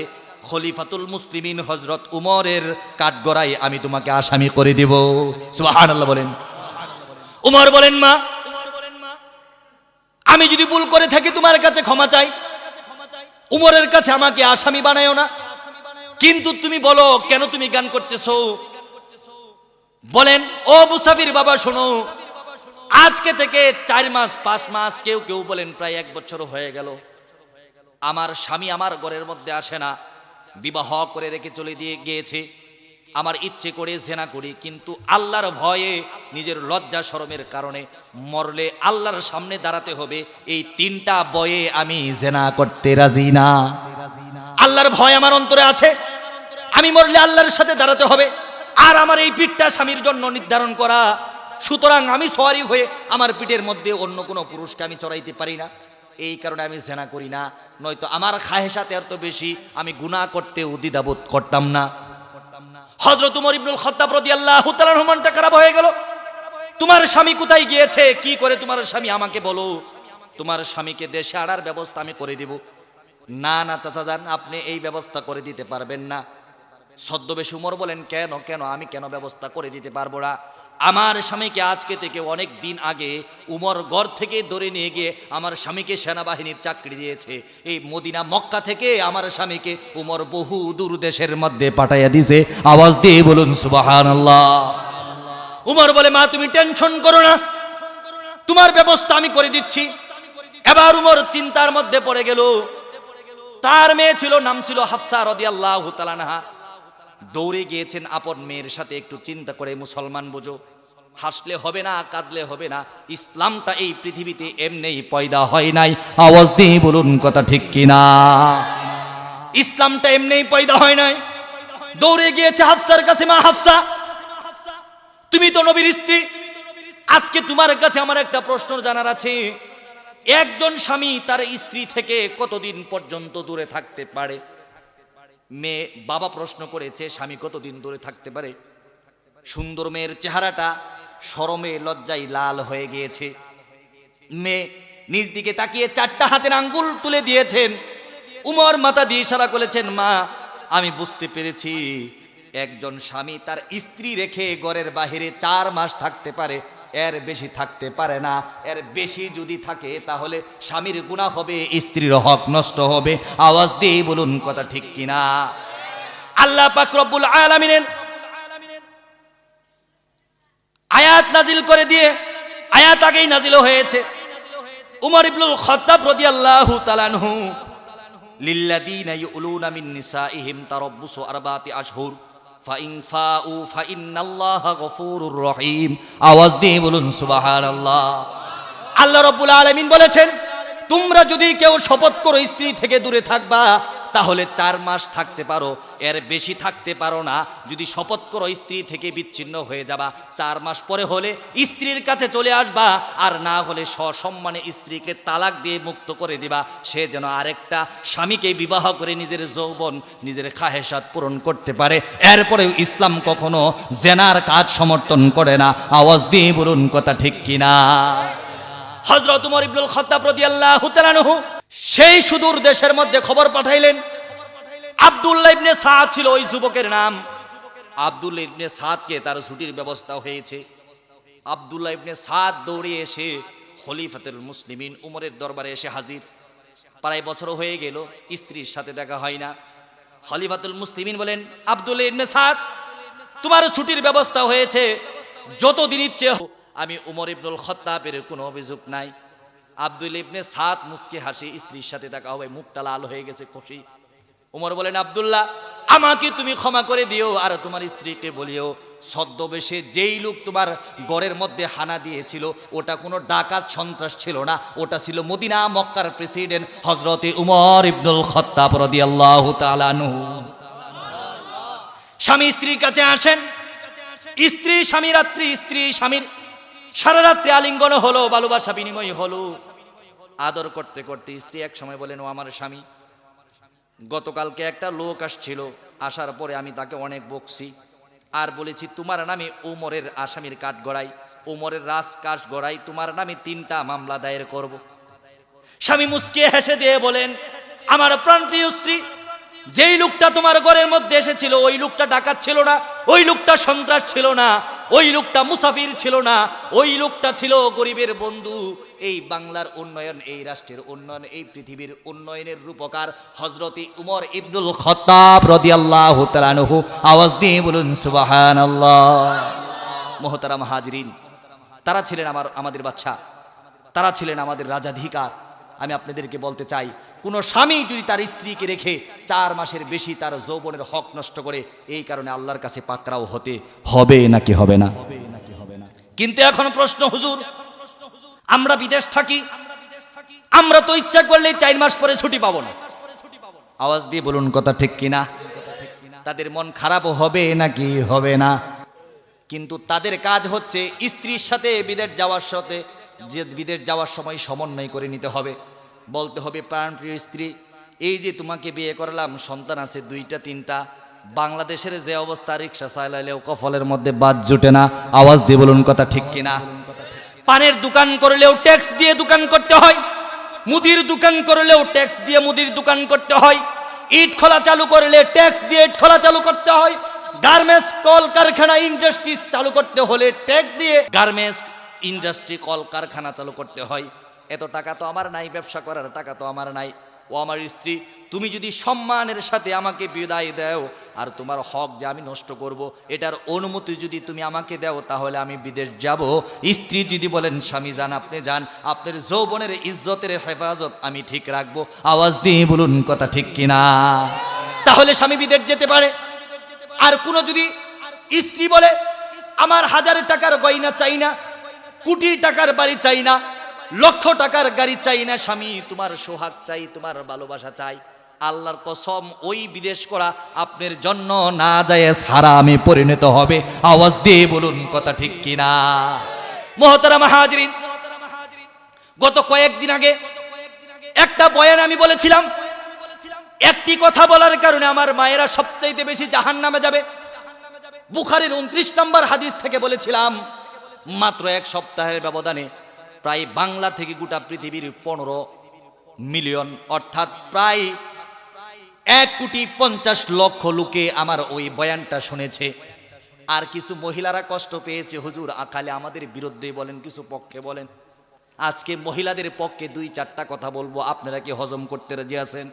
খলিফাতুল মুসলিমিন হযরত উমরের কাঠগড়ায় আমি তোমাকে আসামি করে দেব। সুবহানাল্লাহ বলেন। উমর বলেন, মা, আমি যদি ভুল করে থাকি তোমার কাছে ক্ষমা চাই, উমরের কাছে আমাকে আসামি বানায়ো না, কিন্তু তুমি বলো কেন তুমি গান করতেছো? বলেন, ও মুসাফির বাবা শোনো, আজকে থেকে 4 মাস 5 মাস, কেউ কেউ বলেন প্রায় 1 বছর হয়ে গেল, আমার স্বামী আমার ঘরের মধ্যে আসে না, বিবাহ করে রেখে চলে গিয়েছে। আমার ইচ্ছে করে জেনা করি, কিন্তু আল্লাহর ভয়ে, নিজের লজ্জা শরমের কারণে মরলে আল্লাহর সামনে দাঁড়াতে হবে, এই 3টা বয়ে আমি জেনা করতে রাজি না। আল্লাহর ভয় আমার অন্তরে আছে, আমি মরলে আল্লাহর সাথে দাঁড়াতে হবে, আর আমার এই পিঠটা স্বামীর জন্য নির্ধারণ করা, সুতরাং আমি সওয়ারি হয়ে আমার পিঠের মধ্যে অন্য কোনো পুরুষকে আমি চড়াইতে পারি না, এই কারণে আমি জেনা করি না, নয়তো আমার খাহেসাতে এত বেশি আমি গুনাহ করতে দ্বিধাবোধ করতাম না। হযরত উমর ইবনুল খাত্তাব রাদিয়াল্লাহু তাআলা আনহু মনটা খারাপ হয়ে গেল। তোমার স্বামী কোথায় গিয়েছে, কি করে তোমার স্বামী আমাকে বলো, তোমার স্বামীকে দেশে আনার ব্যবস্থা আমি করে দেব। না না চাচা যান, আপনি এই ব্যবস্থা করে দিতে পারবেন না। ছদ্মবেশী উমর বলেন, কেন কেন আমি কেন ব্যবস্থা করে দিতে পারবো না? আমার স্বামীকে আজকে থেকে অনেক দিন আগে উমর ঘর থেকে ধরে নিয়ে গিয়ে আমার স্বামীকে সেনাবাহিনীর চাকরি দিয়েছে। এই মদিনা মক্কা থেকে আমার স্বামীকে উমর বহু দূর দেশের মধ্যে পাঠাইয়া দিয়েছে। আওয়াজ দিয়ে বলুন সুবহানাল্লাহ। উমর বলে, মা তুমি টেনশন করো না, তোমার ব্যবস্থা আমি করে দিচ্ছি। এবার উমর চিন্তার মধ্যে পড়ে গেল। তার মেয়ে ছিল, নাম ছিল হাফসা রাদিয়াল্লাহু তাআলা আনহা। দৌড়ে গিয়েছেন আপন মেয়ের সাথে, একটু চিন্তা করে মুসলমান বুঝো, হাসলে হবে না, কাঁদলে হবে না। ইসলামটা এই পৃথিবীতে এমনিই পয়দা হয় নাই। আওয়াজ দিয়ে বলুন কথা ঠিক কিনা? ইসলামটা এমনিই পয়দা হয় নাই। দৌড়ে গিয়েছে হাফসার কাছে, মা হাফসা তুমি তো নবীর স্ত্রী, আজকে তোমার কাছে আমার একটা প্রশ্ন জানার আছে। একজন স্বামী তার স্ত্রী থেকে কতদিন পর্যন্ত দূরে থাকতে পারে? মেয়ে বাবা প্রশ্ন করেছে, স্বামী কতদিন দূরে থাকতে পারে? সুন্দর মেয়ের চেহারাটা শরমে লজ্জায় লাল হয়ে গিয়েছে। মেয়ে নিজ দিকে তাকিয়ে চারটা হাতের আঙ্গুল তুলে দিয়েছেন। উমর মাথা দিয়ে ইশারা করেছেন, মা আমি বুঝতে পেরেছি, একজন স্বামী তার স্ত্রী রেখে ঘরের বাহিরে 4 মাস থাকতে পারে, এর বেশি থাকতে পারে না। এর বেশি যদি থাকে তাহলে স্বামীর গুনাহ হবে, স্ত্রীর হক নষ্ট হবে। আওয়াজ দিয়ে বলুন কথা ঠিক কিনা? আল্লাহ পাক রব্বুল আলামিনের আয়াত নাজিল করে দিয়ে, আয়াত আগেই নাজিল হয়েছে। উমর ইবনুল খাত্তাব রাদিয়াল্লাহু তাআলা আনহু, লিল্লাযীনা ইউলুনা মিন নিসাইহিম তারাব্বুসু 4 আশহুর ফাইন ফাউ ফাইন্নাল্লাহা গফুরুর রহিম। আওয়াজ দিয়ে বলুন সুবহানাল্লাহ। আল্লাহ রাব্বুল আলামিন বলেছেন, তোমরা যদি কেউ শপথ করো স্ত্রী থেকে দূরে থাকবা, তাহলে 4 মাস থাকতে পারো, এর বেশি থাকতে পারো না। যদি শপথ করো স্ত্রী থেকে বিচ্ছিন্ন হয়ে যাবা, 4 মাস পরে হলে স্ত্রীর কাছে চলে আসবা, আর না হলে সসম্মানে স্ত্রীকে তালাক দিয়ে মুক্ত করে দিবা, সে যেন আরেকটা স্বামীকে বিবাহ করে নিজের যৌবন, নিজের খাহেসাত পূরণ করতে পারে। এরপরেও ইসলাম কখনো জেনার কাজ সমর্থন করে না। আওয়াজ দিয়ে বলুন কথা ঠিক কিনা? হযরত উমর ইবনুল খাত্তাব রাদিয়াল্লাহু তাআলা আনহু সেই সুদূর দেশের মধ্যে খবর পাঠাইলেন। আব্দুল্লাহ ইবনে সাদ ছিল ওই যুবকের নাম। আব্দুল্লাহ ইবনে সাদকে তার ছুটির ব্যবস্থা হয়েছে। আব্দুল্লাহ ইবনে সাদ দৌড়ে এসে খলিফাতুল মুসলিমিন উমরের দরবারে এসে হাজির। প্রায় বছর হয়ে গেল, স্ত্রীর সাথে দেখা হয় না। খলিফাতুল মুসলিমিন বলেন, আব্দুল্লাহ ইবনে সাদ তোমার ছুটির ব্যবস্থা হয়েছে, যতদিন ইচ্ছে আমি উমর ইবনুল খাত্তাবের কোনো অভিযোগ নাই। আব্দুল্লাহ ইবনে সাদ মুস্কি হাসি, স্ত্রীর সাথে দেখা হবে, মুখটা লাল হয়ে গেছে খুশি। উমর বলেন, আব্দুল্লাহ আমাকে তুমি ক্ষমা করে দিও, আর তোমার স্ত্রীকে বলিও ছদ্মবেশে যেই লোক তোমার ঘরের মধ্যে হানা দিয়েছিল ওটা কোনো ডাকাত সন্ত্রাস ছিল না, ওটা ছিল মদিনা মক্কার প্রেসিডেন্ট হযরতে উমর ইবনুল খাত্তাব রাদিয়াল্লাহু তাআলা আনহু। স্বামী স্ত্রীর কাছে আসেন, স্ত্রী স্বামী রাত্রি, স্ত্রী স্বামীর সারা রাত্রি আলিঙ্গন হলো, ভালোবাসা বিনিময় হলো। আদর করতে করতে স্ত্রী এক সময় বলেন, ও আমার স্বামী, গতকালকে একটা লোক আসছিল, আসার পরে আমি তাকে অনেক বকছি, আর বলেছি তোমার নামে উমরের আসামির কাঠ গড়াই, উমরের রাজ কাঠ গড়াই, তোমার নামে 3টা মামলা দায়ের করব। স্বামী মুস্কিয়ে হেসে দিয়ে বলেন, আমার প্রাণপ্রিয় স্ত্রী, যেই লোকটা তোমার ঘরের মধ্যে এসেছিল ওই লোকটা ডাকাত ছিল না, ওই লোকটা সন্ত্রাস ছিল না, ওই লোকটা মুসাফির ছিল না, ওই লোকটা ছিল গরিবের বন্ধু। এই বাংলার উন্নয়ন, এই রাষ্ট্রের উন্নয়ন, এই পৃথিবীর উন্নয়নের রূপকার হযরতে উমর ইবনুল খাত্তাব রাদিয়াল্লাহু তাআলা আনহু। আওয়াজ দিয়ে বলুন সুবহানাল্লাহ। মুহতারাম হাজিরিন, তারা ছিলেন আমাদের বাদশা, তারা ছিলেন আমাদের রাজাধিকার। আমি আপনাদেরকে বলতে চাই, কোন স্বামী যদি তার স্ত্রীকে রেখে 4 মাসের বেশি তার যৌবনের হক নষ্ট করে, এই কারণে আল্লাহর কাছে পাকড়াও হতে হবে নাকি হবে না? কিন্তু এখন প্রশ্ন, হুজুর আমরা বিদেশ থাকি, আমরা তো ইচ্ছা করলেই 4 মাস পরে ছুটি পাবো না। আওয়াজ দিয়ে বলুন কথা ঠিক কিনা? তাদের মন খারাপ হবে নাকি হবে না? কিন্তু তাদের কাজ হচ্ছে স্ত্রীর সাথে বিদেশ যাওয়ার সাথে যে বিদেশ যাওয়ার সময় সমন্বয় করে নিতে হবে। বলতে হবে, প্রাণপ্রিয় স্ত্রী, এই যে তোমাকে বিয়ে করলাম, সন্তান আছে 2টা 3টা, বাংলাদেশের যে অবস্থা, রিক্সা চালাইলেও কফলের মধ্যে বাদ জুটে না। আওয়াজ দিয়ে বলুন কথা ঠিক কিনা? পানের দোকান করলেও ট্যাক্স দিয়ে দোকান করতে হয়, মুদির দোকান করলেও ট্যাক্স দিয়ে মুদির দোকান করতে হয়, ইট খোলা চালু করলে ট্যাক্স দিয়ে ইট খোলা চালু করতে হয়, গার্মেন্টস কল কারখানা ইন্ডাস্ট্রি চালু করতে হলে ট্যাক্স দিয়ে গার্মেন্টস ইন্ডাস্ট্রি কল কারখানা চালু করতে হয়। এত টাকা তো আমার নাই, ব্যবসা করার টাকা তো আমার নাই। ও আমার স্ত্রী, তুমি যদি সম্মানের সাথে আমাকে বিদায় দাও আর তোমার হক যে আমি নষ্ট করব এটার অনুমতি যদি তুমি আমাকে দাও, তাহলে আমি বিদেশ যাব। স্ত্রী যদি বলেন, স্বামী যান, আপনি যান, আপনার যৌবনের ইজ্জতের হেফাজত আমি ঠিক রাখবো। আওয়াজ দিয়ে বলুন কথা ঠিক কিনা? তাহলে স্বামী বিদেশ যেতে পারে। আর কোন যদি স্ত্রী বলে, আমার 1000 টাকার গয়না চাই না, কোটি টাকার বাড়ি চাই না, লক্ষ টাকার গাড়ি চাই না, স্বামী তোমার সোহাগ চাই, তোমার ভালোবাসা চাই, আল্লাহর কসম ওই বিদেশ করা আপনার জন্য না যায় হারামে পরিণত হবে। আওয়াজ দিয়ে বলুন কথা ঠিক কিনা? মুহতারাম হাজিরিন, গত কয়েকদিন আগে একটা বয়ান আমি বলেছিলাম, একটি কথা বলার কারণে আমার মায়েরা সবচাইতে বেশি জাহান্নামে যাবে। বুখারীর 29 নম্বর হাদিস থেকে বলেছিলাম, মাত্র 1 সপ্তাহের ব্যবধানে প্রায় বাংলা থেকে গোটা পৃথিবীর 15 মিলিয়ন অর্থাৎ প্রায় 1,50,00,000 লোকে আমার ওই বয়ানটা শুনেছে। আর কিছু মহিলারা কষ্ট পেয়েছে, হুজুর আকালে আমাদের বিরুদ্ধে বলেন, কিছু পক্ষে বলেন। আজকে মহিলাদের পক্ষে 2-4টা কথা বলবো, আপনারা কি হজম করতে রাজি আছেন?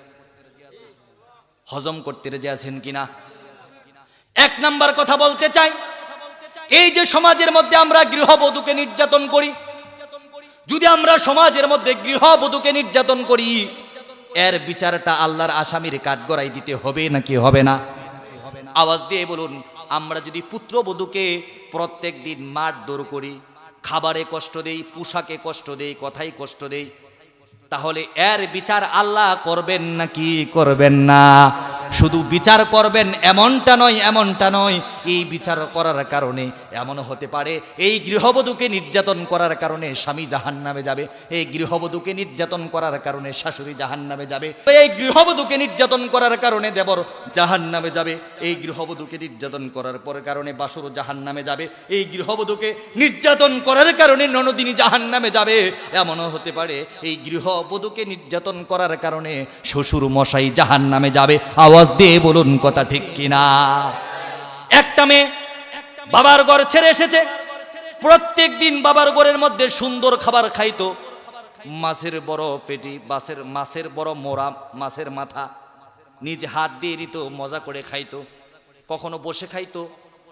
হজম করতে রাজি আছেন কিনা? 1 নাম্বার কথা বলতে চাই, এই যে সমাজের মধ্যে আমরা গৃহবধূকে নির্যাতন করি, যদি আমরা সমাজের মধ্যে গৃহবধূকে নির্যাতন করি, এর বিচারটা আল্লাহর আসামির কাঠগড়ায় দিতে হবে নাকি হবে না? আওয়াজ দিয়ে বলুন। আমরা যদি পুত্রবধূকে প্রত্যেক দিন মারধর করি, খাবারে কষ্ট দেই, পোশাকে কষ্ট দেই, কথায় কষ্ট দেই, তাহলে এর বিচার আল্লাহ করবেন নাকি করবেন না? শুধু বিচার করবেন এমনটা নয়, এমনটা নয়। এই বিচার করার কারণে এমন হতে পারে এই গৃহবধূকে নির্যাতন করার কারণে স্বামী জাহান্নামে যাবে, এই গৃহবধূকে নির্যাতন করার কারণে শাশুড়ি জাহান্নামে যাবে, এই গৃহবধূকে নির্যাতন করার কারণে দেবর জাহান্নামে যাবে, এই গৃহবধূকে নির্যাতন করার পর কারণে বাসুর জাহান্নামে যাবে, এই গৃহবধূকে নির্যাতন করার কারণে ননদিনী জাহান্নামে যাবে। এমনও হতে পারে এই গৃহবধূকে নির্যাতন করার কারণে শ্বশুর মশাই জাহান্নামে যাবে। আওয়াজ দিয়ে বলুন কথা ঠিক কিনা? একটা মেয়ে বাবার ঘর ছেড়ে এসেছে, প্রত্যেক দিন বাবার ঘরের মধ্যে সুন্দর খাবার খাইতো, মাছের বড় পেটি, মাছের বড় মোড়া, মাছের মাথা নিজ হাত দিয়ে দিত, মজা করে খাইতো। কখনো বসে খাইতো,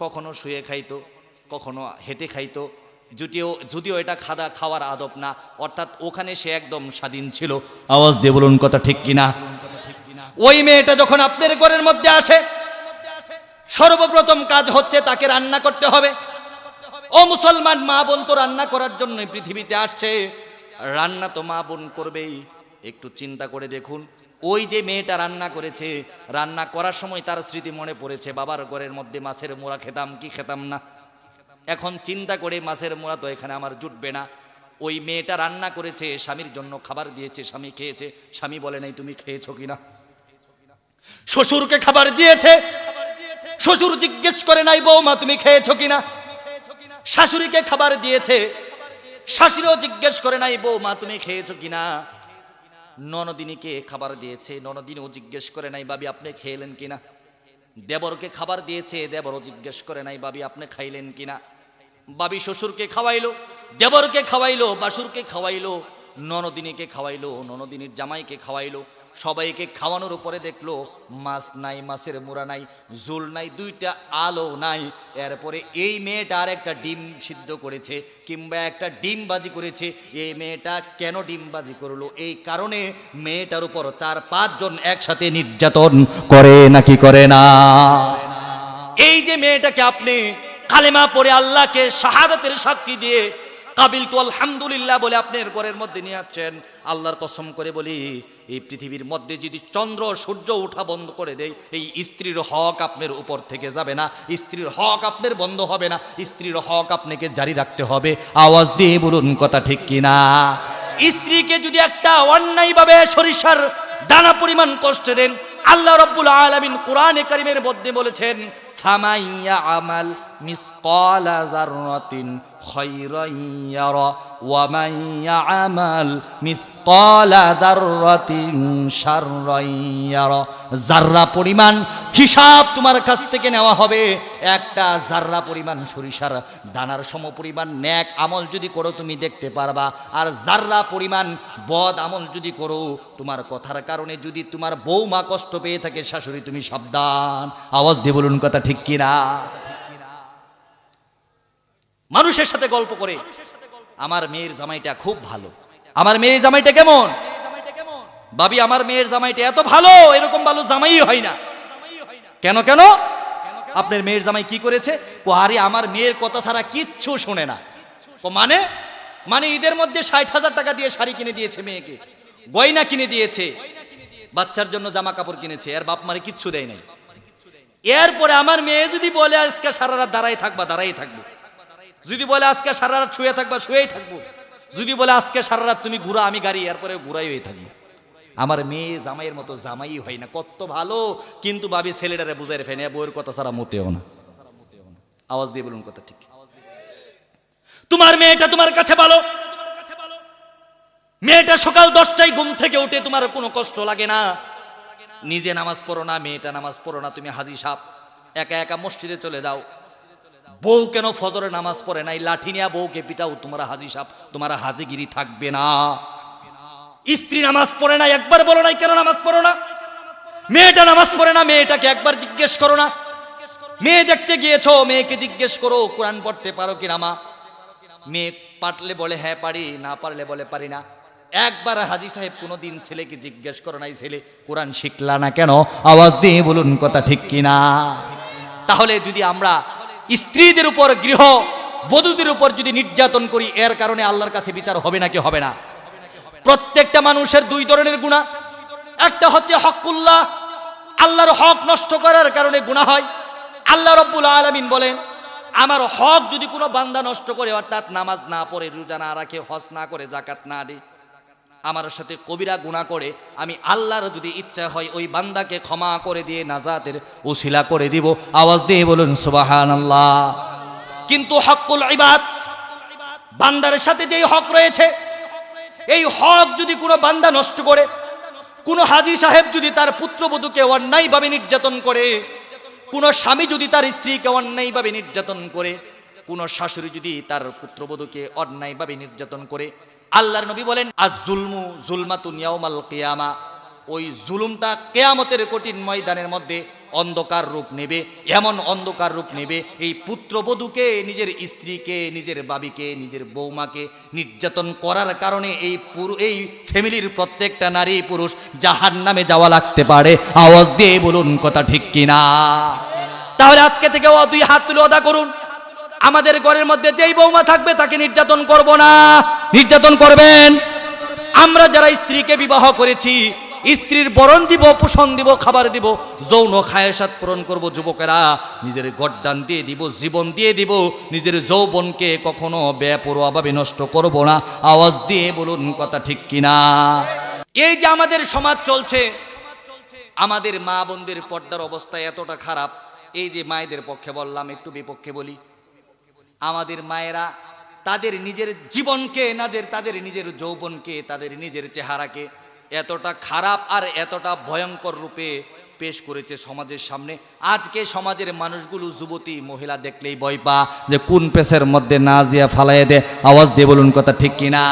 কখনো শুয়ে খাইতো, কখনো হেঁটে খাইতো। যদিও এটা খাওয়ার আদব না, অর্থাৎ ওখানে সে একদম স্বাধীন ছিল। আওয়াজ দিয়ে বলুন কথা ঠিক কিনা? ওই মেয়েটা যখন আপনার ঘরের মধ্যে আসে, সর্বপ্রথম কাজ হচ্ছে তাকে রান্না করতে হবে। ও মুসলমান মা বোন, তো রান্না করার জন্য পৃথিবীতে আসছে, রান্না তো মা বোন করবেই। একটু চিন্তা করে দেখুন, ওই যে মেয়েটা রান্না করেছে, রান্না করার সময় তার স্মৃতি মনে পড়েছে, বাবার ঘরের মধ্যে মাছের মোড়া খেতাম কি খেতাম না। এখন চিন্তা করে, মাছের মোড়া তো এখানে আমার জুটবে না। ওই মেয়েটা রান্না করেছে, স্বামীর জন্য খাবার দিয়েছে, স্বামী খেয়েছে, স্বামী বলে নাই তুমি খেয়েছো কিনা। শ্বশুরকে খাবার দিয়েছে, শ্বশুর জিজ্ঞেস করে নাই বৌমা তুমি খেয়েছো কিনা। শাশুড়িকে খাবার দিয়েছে, শাশুড়িও জিজ্ঞেস করে নাই বৌমা তুমি খেয়েছো কিনা। ননদিনীকে খাবার দিয়েছে, ননদিনীও জিজ্ঞেস করে নাই বাবি আপনি খেলেন কিনা। দেবরকে খাবার দিয়েছে, দেবরও জিজ্ঞেস করে নাই বাবি আপনি খাইলেন কিনা। বাবি শ্বশুরকে খাওয়াইলো, দেবরকে খাওয়াইলো, বাসুরকে খাওয়াইলো, ননদিনীকে খাওয়াইলো, ননদিনীর জামাইকে খাওয়াইলো। সবাইকে খাওয়ানোর উপরে দেখলো মাছ নাই, মাছের মোড়া নাই, ঝোল নাই, 2টা আলো নাই। এরপরে এই মেয়েটা আর একটা ডিম সিদ্ধ করেছে কিংবা একটা ডিম বাজি করেছে। এই মেয়েটা কেন ডিম বাজি করলো? এই কারণে মেয়েটার উপর 4-5 জন একসাথে নির্যাতন করে নাকি করে না? এই যে মেয়েটাকে আপনি কালেমা পড়ে আল্লাহকে শাহাদাতের সাক্ষী দিয়ে কাবিলতু আলহামদুলিল্লাহ বলে আপনার ঘরের মধ্যে নিয়ে আসছেন, আল্লাহর কসম করে বলি এই পৃথিবীর মধ্যে যদি চন্দ্র সূর্য ওঠা বন্ধ করে দেয়, এই স্ত্রীর হক আপনার উপর থেকে যাবে না, স্ত্রীর হক আপনার বন্ধ হবে না, স্ত্রীর হক আপনাকে জারি রাখতে হবে। আওয়াজ দিয়ে বলুন কথা ঠিক কিনা? স্ত্রীকে যদি একটা অন্যায়ভাবে সরিষার দানা পরিমাণ কষ্ট দেন, আল্লাহ রাব্বুল আলামিন কোরআনে কারীমের মধ্যে বলেছেন ফামাইয়া আমাল মিসকালা যাররাতিন খায়রান ইয়ারা ওয়া মাইয়া আমাল মিসকালা যাররাতিন শাররান ইয়ারা। যাররা পরিমাণ হিসাব তোমার কাছ থেকে নেওয়া হবে। একটা যাররা পরিমাণ সরিষার দানার সমপরিমাণ নেক আমল যদি করো তুমি দেখতে পারবা, আর যাররা পরিমাণ বদ আমল যদি করো, তোমার কথার কারণে যদি তোমার বৌমা কষ্ট পেয়ে থাকে, শাশুড়ি তুমি সাবধান। আওয়াজ দিয়ে বলুন কথা ঠিক কিনা? মানুষের সাথে গল্প করে আমার মেয়ের জামাইটা খুব ভালো, আমার মেয়ের জামাইটা কেমন, ভাবি আমার মেয়ের জামাইটা এত ভালো, এরকম ভালো জামাই হয় না। কেন কেন? আপনার মেয়ের জামাই কি করেছে? আরে আমার মেয়ের কথা ছাড়া কিচ্ছু শোনে না। মানে মানে ঈদের মধ্যে ৬০,০০০ টাকা দিয়ে শাড়ি কিনে দিয়েছে মেয়েকে, গয়না কিনে দিয়েছে, বাচ্চার জন্য জামা কাপড় কিনেছে, এর বাপ মারে কিচ্ছু দেয় নাই। এরপরে আমার মেয়ে যদি বলে আজকে সারা রাত দাঁড়াই থাকবা, দাঁড়াই থাকবো, যদি বলে আজকে সারা রাত শুয়ে থাকবা, শুয়েই থাকবো, যদি বলে আজকে সারা রাত তুমি ঘুরা আমি গাড়ি, এরপরে ঘুরাই হয়ে থাকবো। আমার মেয়ে জামাইয়ের মতো জামাই হয় না, কত ভালো, কিন্তু ভাবি ছেলেটারে বুঝাই ফেনে বউয়ের কথা ছাড়া মোটেও না। আওয়াজ দিয়ে বলুন কথা ঠিক? তোমার মেয়েটা তোমার কাছে ভালো, মেয়েটা সকাল 10টায় ঘুম থেকে উঠে তোমার কোনো কষ্ট লাগে না, নিজে নামাজ পড়ো না, মেয়েটা নামাজ পড়ো না, তুমি হাজি সাহেব একা একা মসজিদে চলে যাও। বউ কেন ফজরে নামাজ পড়ে নাই, লাঠি নিয়ে বউকে পিটাও, তোমরা হাজি সাহেব, তোমার হাজিগিরি থাকবে না। স্ত্রী নামাজ পড়ে না, একবার বলো নাই কেন নামাজ পড়ো না। মেয়েটা নামাজ পড়ে না, মেয়েটাকে একবার জিজ্ঞেস করো না। মেয়ে দেখতে গিয়েছো, মেয়েকে জিজ্ঞেস করো কোরআন পড়তে পারো কিনা মা। মেয়ে পারলে বলে হ্যাঁ পারি, না পারলে বলে পারি না। একবার হাজি সাহেব কোনোদিন ছেলেকে জিজ্ঞেস করো নাই ছেলে কোরআন শিখলা না কেন? আওয়াজ দিয়ে বলুন কথা ঠিক কিনা? তাহলে যদি আমরা স্ত্রীদের উপর, গৃহ বধূদের উপর যদি নির্যাতন করি, এর কারণে আল্লাহর কাছে বিচার হবে নাকি হবে না? প্রত্যেকটা মানুষের দুই ধরনের গুনাহ, একটা হচ্ছে হকুল্লাহ, আল্লাহর হক নষ্ট করার কারণে গুনাহ হয়। আল্লাহ রাব্বুল আলামিন বলেন আমার হক যদি কোনো বান্দা নষ্ট করে, অর্থাৎ নামাজ না পড়ে, রোজা না রাখে, হজ না করে, যাকাত না দেয়, আমার সাথে কবিরা গুনাহ করে, আমি আল্লাহর যদি ইচ্ছা হয় ওই বান্দাকে ক্ষমা করে দিয়ে নাজাতের উসিলা করে দিব। আওয়াজ দিয়ে বলুন সুবহানাল্লাহ। কিন্তু হকুল ইবাদ, বান্দার সাথে যেই হক রয়েছে, এই হক যদি কোনো বান্দা নষ্ট করে, কোনো হাজী সাহেব যদি তার পুত্রবধূকে অন্যায়ভাবে নির্যাতন করে, কোনো স্বামী যদি তার স্ত্রীকে অন্যায়ভাবে নির্যাতন করে, কোনো শাশুড়ি যদি তার পুত্রবধূকে অন্যায়ভাবে নির্যাতন করে, আল্লাহর নবী বলেন আজ-জুলমু জুলমাতুন ইয়াউমাল কিয়ামা, ওই জুলুমটা কিয়ামতের কঠিন ময়দানের মধ্যে অন্ধকার রূপ নেবে। এমন অন্ধকার রূপ নেবে, এই পুত্রবধূকে, নিজের স্ত্রীকে, নিজের বাবিকে, নিজের বৌমাকে নির্যাতন করার কারণে এই ফ্যামিলির প্রত্যেকটা নারী পুরুষ জাহান্নামে যাওয়া লাগতে পারে। আওয়াজ দিয়ে বলুন কথা ঠিক কিনা? তাহলে আজকে থেকে দুই হাত তুলে ওয়াদা করুন, আমাদের ঘরের মধ্যে যেই বৌমা থাকবে তাকে নির্যাতন করব না। নির্যাতন করবেন? আমরা যারা স্ত্রীকে বিবাহ করেছি, স্ত্রীর বরণ দিব, পোষণ দিব, খাবার দিব, যৌন খায়েশাত পূরণ করব। যুবকেরা নিজের গর্দান দিয়ে দিব, জীবন দিয়ে দিব, নিজের যৌবনকে কখনো বেপরোয়াভাবে নষ্ট করব না। আওয়াজ দিয়ে বলুন কথা ঠিক কিনা? এই যে আমাদের সমাজ চলছে, আমাদের মা বোনদের পর্দার অবস্থা এতটা খারাপ, এই যে মায়েদের পক্ষে বললাম, একটু বিপক্ষে বলি, আমাদের মায়েরা তাদের নিজের জীবনকে, তাদের নিজের যৌবনকে, তাদের নিজের চেহারাকে এতটা খারাপ আর এতটা ভয়ঙ্কর রূপে পেশ করেছে সমাজের সামনে। আজকে সমাজের মানুষগুলো যুবতী মহিলা দেখলেই ভয় পা যে কোন পেশের মধ্যে না জিয়া ফালাইয়ে দে। আওয়াজ দিয়ে বলুন কথা ঠিক কিনা?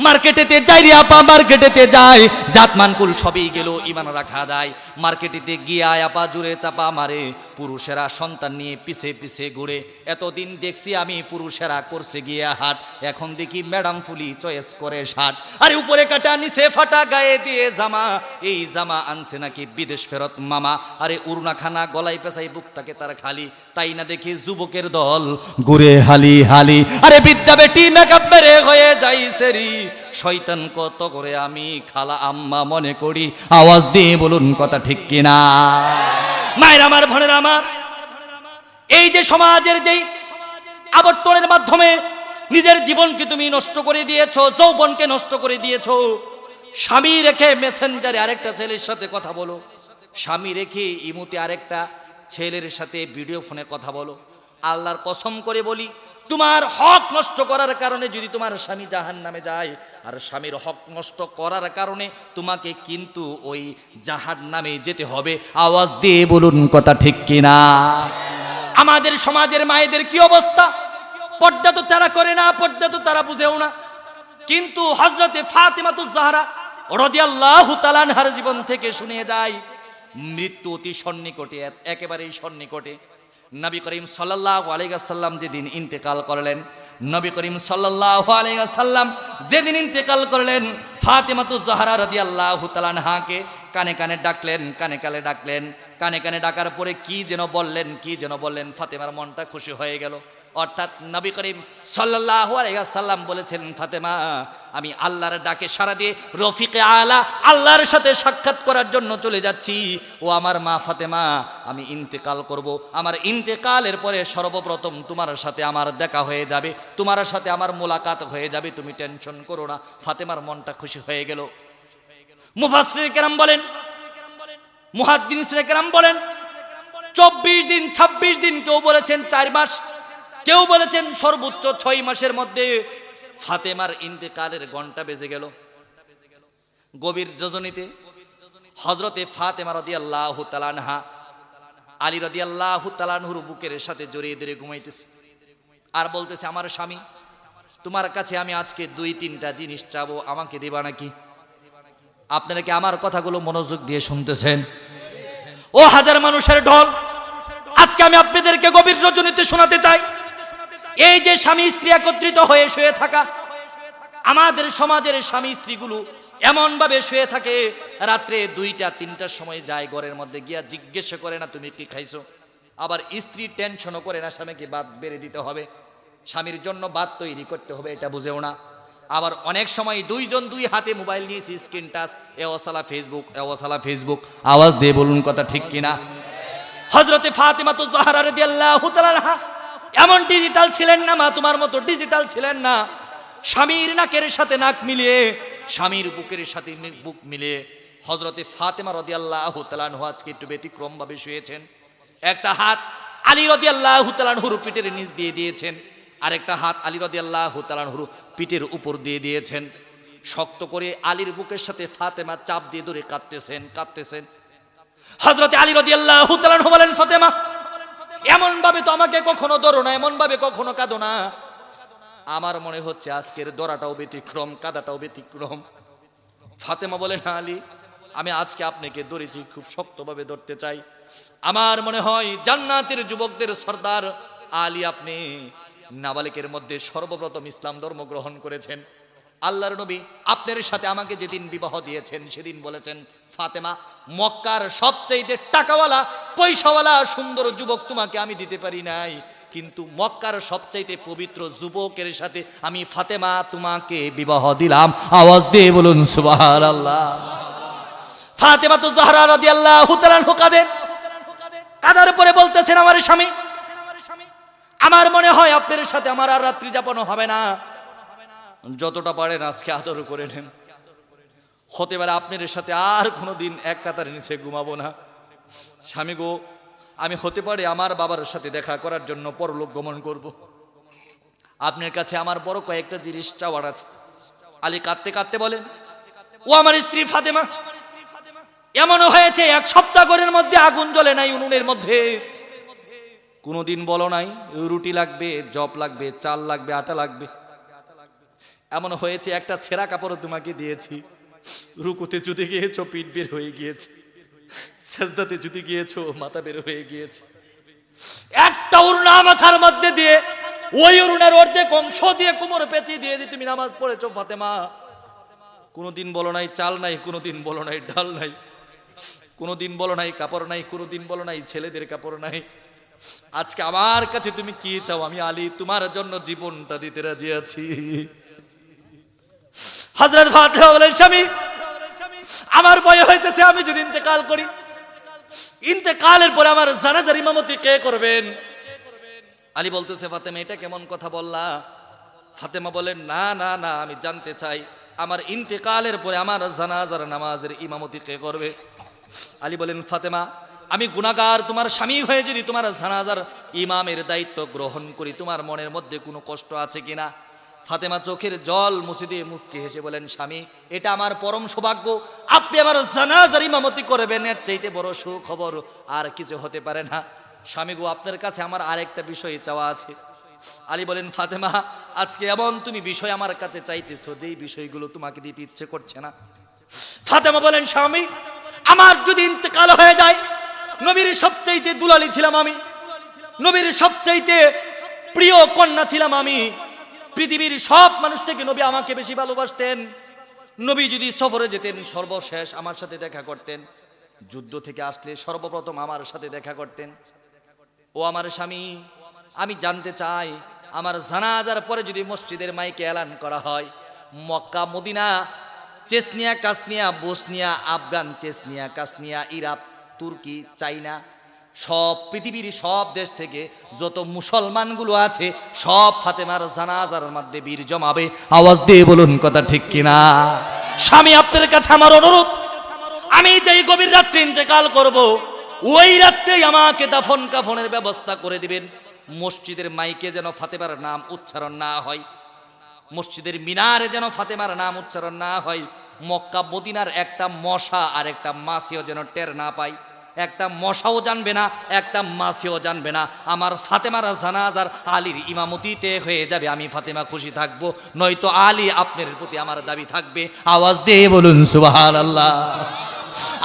মার্কেটেতে যাই রে আপা, মার্কেটেতে যায়, জাতমানকুল সবই গেল, ইমান রাখা দেয়। মার্কেটেতে গিয়ে আপা জুড়ে চাপা মারে, পুরুষেরা সন্তান নিয়ে পিছে পিছে ঘুরে। এতদিন দেখছি আমি পুরুষেরা করছে গিয়ে হাট, এখন দেখি ম্যাডাম ফুলি চয়েস করে শার্ট। আরে উপরে কাটা নিচে ফাটা, গায়ে দিয়ে জামা, এই জামা আনছে নাকি বিদেশ ফেরত মামা। আরে উড়না খানা গলায় পেঁচাই, বুক তাকে তার খালি, তাই না দেখি যুবকের দল ঘুরে হালি হালি। আরে বিদ্যা বেটি মেকআপ মেরে হয়ে যাই সেরি, শয়তান কত করে আমি খালা আম্মা মনে করি। আওয়াজ দিয়ে বলুন কথা ঠিক কিনা? মায়ের আমার, বোনের আমার, এই যে সমাজের যেই আবর্তনের মাধ্যমে নিজের জীবনকে তুমি নষ্ট করে দিয়েছো, যৌবনকে নষ্ট করে দিয়েছো। স্বামী রেখে মেসেঞ্জারে আরেকটা ছেলের সাথে কথা বলো, স্বামী রেখে ইমুতে আরেকটা ছেলের সাথে ভিডিও ফোনে কথা বলো। আল্লাহর কসম করে বলি, তোমার হক নষ্ট করার কারণে যদি তোমার স্বামী জাহান্নামে যায়, আর স্বামীর হক নষ্ট করার কারণে তোমাকে কিন্তু ওই জাহান্নামে যেতে হবে। আওয়াজ দিয়ে বলুন কথা ঠিক কিনা? আমাদের সমাজের মায়েদের কি অবস্থা? পর্দা তো তারা করে না, পর্দা তো তারা বুঝেও না। কিন্তু হযরতে ফাতেমাতুজ জাহরা রাদিয়াল্লাহু তাআলা আনহার জীবন থেকে শুনে যায়, মৃত্যু অতি সন্নিকটে, একেবারেই সন্নিকটে। নবী করিম সাল্লাল্লাহু আলাইহি ওয়াসাল্লাম যেদিন ইন্তেকাল করলেন, নবী করিম সাল্লাল্লাহু আলাইহি ওয়াসাল্লাম যেদিন ইন্তেকাল করলেন, ফাতেমাতুজ জাহরা রাদিয়াল্লাহু তাআলা আনহাকে কানে কানে ডাকলেন, কানে কানে ডাকলেন, কানে কানে ডাকার পরে কি যেন বললেন, ফাতেমার মনটা খুশি হয়ে গেল। অর্থাৎ নবী করিম সাল্লাল্লাহু আলাইহি ওয়াসাল্লাম বলেছেন, ফাতেমা আমি আল্লাহর ডাকে সাড়া দিয়ে রফিকে আলা আল্লাহর সাথে সাক্ষাৎ করার জন্য চলে যাচ্ছি। ও আমার মা ফাতেমা, আমি ইন্তেকাল করব, আমার ইন্তেকালের পরে সর্বপ্রথম তোমার সাথে আমার দেখা হয়ে যাবে, তোমার সাথে আমার মোলাকাত হয়ে যাবে, তুমি টেনশন করো না। ফাতেমার মনটা খুশি হয়ে গেল। মুফাসসির কেরাম বলেন, মুহাদ্দিসিনে কেরাম বলেন 24 দিন 26 দিন, কেউ বলেছেন 4 মাস, কেউ বলেছেন সর্বোচ্চ 6 মাসের মধ্যে ফাতেমার ইন্তেকালের ঘন্টা বেজে গেল। গভীর রজনীতে হযরতে ফাতেমা রাদিয়াল্লাহু তাআলা আনহা আলী রাদিয়াল্লাহু তাআলা আনহুর বুকের সাথে জড়িয়ে ধরে ঘুমাইতেছে, আর বলতেছে, আমার স্বামী, তোমার কাছে আমি আজকে 2-3টা জিনিস চাবো, আমাকে দিবা নাকি? আপনারা কি আমার কথাগুলো মনোযোগ দিয়ে শুনতেছেন? ও হাজার মানুষের ঢল, আজকে আমি আপনাদেরকে গভীর রজনীতে শোনাতে চাই, এই যে স্বামী স্ত্রী একত্রিত হয়ে শুয়ে থাকা, আমাদের সমাজের স্বামী স্ত্রীগুলো এমন ভাবে শুয়ে থাকে, রাত্রে 2টা-3টার সময় যায় ঘরের মধ্যে গিয়া জিজ্ঞেস করে না তুমি কি খাইছো। আবার স্ত্রী টেনশনও করে না স্বামীকে ভাত বেড়ে দিতে হবে, স্বামীর জন্য ভাত তৈরি করতে হবে, এটা বুঝেও না। আবার অনেক সময় 2 জন 2 হাতে মোবাইল নিয়েছি, স্ক্রিন টাচ, এওয়াসালা ফেসবুক, এওয়াসালা ফেসবুক। আওয়াজ দিয়ে বলুন কথা ঠিক কিনা? হযরতে ফাতেমাতুজ জাহরা রাদিয়াল্লাহু তাআলা আনহা এমন ডিজিটাল ছিলেন না, মা তোমার মতো ডিজিটাল ছিলেন না। স্বামীর নাকের সাথে নাক মিলিয়ে, স্বামীর বুকের সাথে বুক মিলিয়ে হযরতে ফাতেমা রাদিয়াল্লাহু তাআলা আনহা আজকে একটু ব্যতিক্রম ভাবে শুয়েছেন। একটা হাত আলী রাদিয়াল্লাহু তাআলা আনহুর পিঠের নিচ দিয়ে দিয়েছেন, আরেকটা হাত আলী রাদিয়াল্লাহু তাআলা আনহুর পিঠের উপর দিয়ে দিয়েছেন। শক্ত করে আলীর বুকের সাথে ফাতেমা চাপ দিয়ে ধরে কাঁদতেছেন। হযরতে আলী রাদিয়াল্লাহু তাআলা আনহু বলেন, ফাতেমা এমন ভাবে তো আমাকে কখনো ধরো না, এমন ভাবে কখনো কাঁদো না। আমার মনে হচ্ছে আজকের দরাটাও ব্যতিক্রম, কাদাটাও ব্যতিক্রম। ফাতেমা বলেন, আলী আমি আজকে আপনাকে ধরেছি, খুব শক্তভাবে ধরতে চাই। আমার মনে হয় জান্নাতের যুবকদের সর্দার আলী, আপনি নাবালিকের মধ্যে সর্বপ্রথম ইসলাম ধর্ম গ্রহণ করেছেন। আল্লাহর নবী আপনার সাথে আমাকে যেদিন বিবাহ দিয়েছেন, সেদিন বলেছেন, ফাতেমা মক্কার সবচেয়ে টাকাওয়ালা পয়সাওয়ালা সুন্দর যুবক তোমাকে আমি দিতে পারি নাই, কিন্তু মক্কার সবচাইতে পবিত্র যুবকের সাথে আমি ফাতেমা তোমাকে বিবাহ দিলাম। আওয়াজ দিয়ে বলুন সুবহানাল্লাহ। ফাতেমাতুজ জাহরা রাদিয়াল্লাহু তাআলা আনহা কাঁদার পরে বলতেছেন, আমার স্বামী, আমার মনে হয় আপনার সাথে আমার আর রাত্রি যাপন হবে না, যতটা পারেন আজকে আদর করে নেন। হতে পারে আপনার সাথে আর কোনোদিন এক কাতার নিচে ঘুমাবো না। স্বামী গো, আমি হতে পারে আমার বাবার সাথে দেখা করার জন্য পরলোক গমন করব, আপনার কাছে আমার বড় কয়েকটা জিনিস চাওয়ার আছে। আলী কাঁদতে কাঁদতে বলেন, ও আমার স্ত্রী ফাতেমা, এমনও হয়েছে 1 সপ্তাহ ঘরের মধ্যে আগুন জ্বলে নাই উনুনের মধ্যে, কোনোদিন বলো নাই রুটি লাগবে, জব লাগবে, চাল লাগবে, আটা লাগবে। এমন হয়েছে একটা ছেঁড়া কাপড় তোমাকে দিয়েছি, রুকুতে যদি গিয়েছো পিঠ বের হয়ে গিয়েছে, সেজদাতে যদি গিয়েছো মাথা বের হয়ে গিয়েছে। একটা উড়না মাথার মধ্যে দিয়ে ওই উড়নার অর্ধেক অংশ দিয়ে কোমর পেঁচিয়ে দিয়ে তুমি নামাজ পড়েছো ফাতেমা। কোনোদিন বলো নাই চাল নাই, কোনোদিন বলো নাই ডাল নাই, কোনোদিন বলো নাই কাপড় নাই, কোনোদিন বলো নাই ছেলেদের কাপড় নাই। আজকে আমার কাছে তুমি কি চাও? আমি আলী তোমার জন্য জীবনটা দিতে রাজি আছি। হযরত ফাতেমা বলেন, স্বামী আমার ভয় হইতেছে আমি যদি ইন্তেকাল করি, ইন্তেকালের পরে আমার জানাজার ইমামতি কে করবেন? আলী বলতেছে, ফাতেমা এটা কেমন কথা বললা? ফাতেমা বলেন, না না না, আমি জানতে চাই আমার ইন্তেকালের পরে আমার জানাজার নামাজের ইমামতি কে করবে? আলী বলেন, ফাতেমা আমি গুনাহগার তোমার স্বামী হয়ে যদি তোমার জানাজার ইমামের দায়িত্ব গ্রহণ করি, তোমার মনের মধ্যে কোনো কষ্ট আছে কিনা? ফাতেমা চোখের জল মুছে দিয়ে মুচকি হেসে বলেন, স্বামী এটা আমার পরম সৌভাগ্য, আপনি আমার জানাজার ইমামতি করবেন, এর চাইতে বড় সুখবর আর কিছু হতে পারে না। স্বামী গো, আপনার কাছে আমার আরেকটা বিষয় চাওয়া আছে। আলী বলেন, ফাতেমা আজকে এমন তুমি বিষয় আমার কাছে চাইতেছো যেই বিষয়গুলো তোমাকে দিতে ইচ্ছে করছে না। ফাতেমা বলেন, স্বামী আমার যদি ইন্তেকাল হয়ে যায়, নবীর সবচাইতে দুলালি ছিলাম আমি, নবীর সবচাইতে প্রিয় কন্যা ছিলাম আমি, পৃথিবীর সব মানুষ থেকে নবী আমাকে বেশি ভালোবাসতেন। নবী যদি সফরে যেতেন সর্বশেষ আমার সাথে দেখা করতেন, যুদ্ধ থেকে আসলে সর্বপ্রথম আমার সাথে দেখা করতেন। ও আমার স্বামী, আমি জানতে চাই আমার জানাজার পরে যদি মসজিদের মাইকে এলান করা হয়, মক্কা মদিনা চেচনিয়া কাসনিয়া বসনিয়া আফগান চেচনিয়া কাসনিয়া ইরাক তুর্কি চাইনা সব পৃথিবীর সব দেশ থেকে যত মুসলমানগুলো আছে সব ফাতেমার জানাজার মধ্যে বীর জমাবে, আওয়াজ দিয়ে বলুন কথা ঠিক কিনা? স্বামী আপনার কাছে আমার অনুরোধ, আমি যেই গভীর রাত্রে ইন্তেকাল করব ওই রাত্রেই আমাকে দাফন কাফনের ব্যবস্থা করে দিবেন। মসজিদের মাইকে যেন ফাতেমার নাম উচ্চারণ না হয়, মসজিদের মিনারে যেন ফাতেমার নাম উচ্চারণ না হয়, মক্কা মদিনার একটা মশা আর একটা মাছিও যেন টের না পায়, একটা মশাও জানবে না একটা মাছিও জানবে না। আমার ফাতেমার জানাজার আলীর ইমামতিতে হয়ে যাবে, আমি ফাতেমা খুশি থাকবো, নয়তো আলী আপনার প্রতি আমার দাবি থাকবে। আওয়াজ দিয়ে বলুন সুবহানাল্লাহ।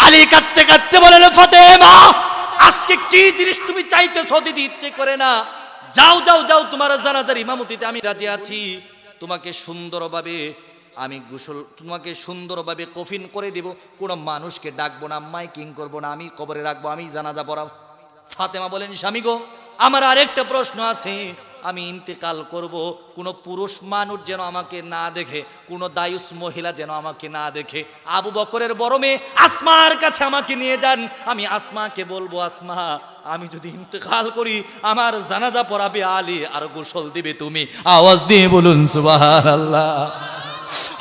আলী কাঁদতে কাঁদতে বলেন, ফাতেমা আজকে কি জিনিস তুমি চাইতেছো দিতে ইচ্ছে করে না, যাও যাও যাও, তোমার জানাজার ইমামতিতে আমি রাজি আছি। তোমাকে সুন্দরভাবে আমি গোসল, তোমাকে সুন্দরভাবে কফিন করে দেব, কোনো মানুষকে ডাকবো না, মাইকিং করবো না, আমি কবরে রাখবো, আমি জানাজা পড়াবো। ফাতেমা বলেন, স্বামী গো আমার আরেকটা প্রশ্ন আছে, আমি ইন্তেকাল করব, কোনো পুরুষ মানুষ যেন আমাকে না দেখে, কোনো দায়ুস মহিলা যেন আমাকে না দেখে। আবু বকরের বড় মেয়ে আসমার কাছে আমাকে নিয়ে যান, আমি আসমাকে বলবো, আসমা আমি যদি ইন্তেকাল করি আমার জানাজা পড়াবে আলী আর গোসল দিবে তুমি। আওয়াজ দিয়ে বলুন সুবহানাল্লাহ।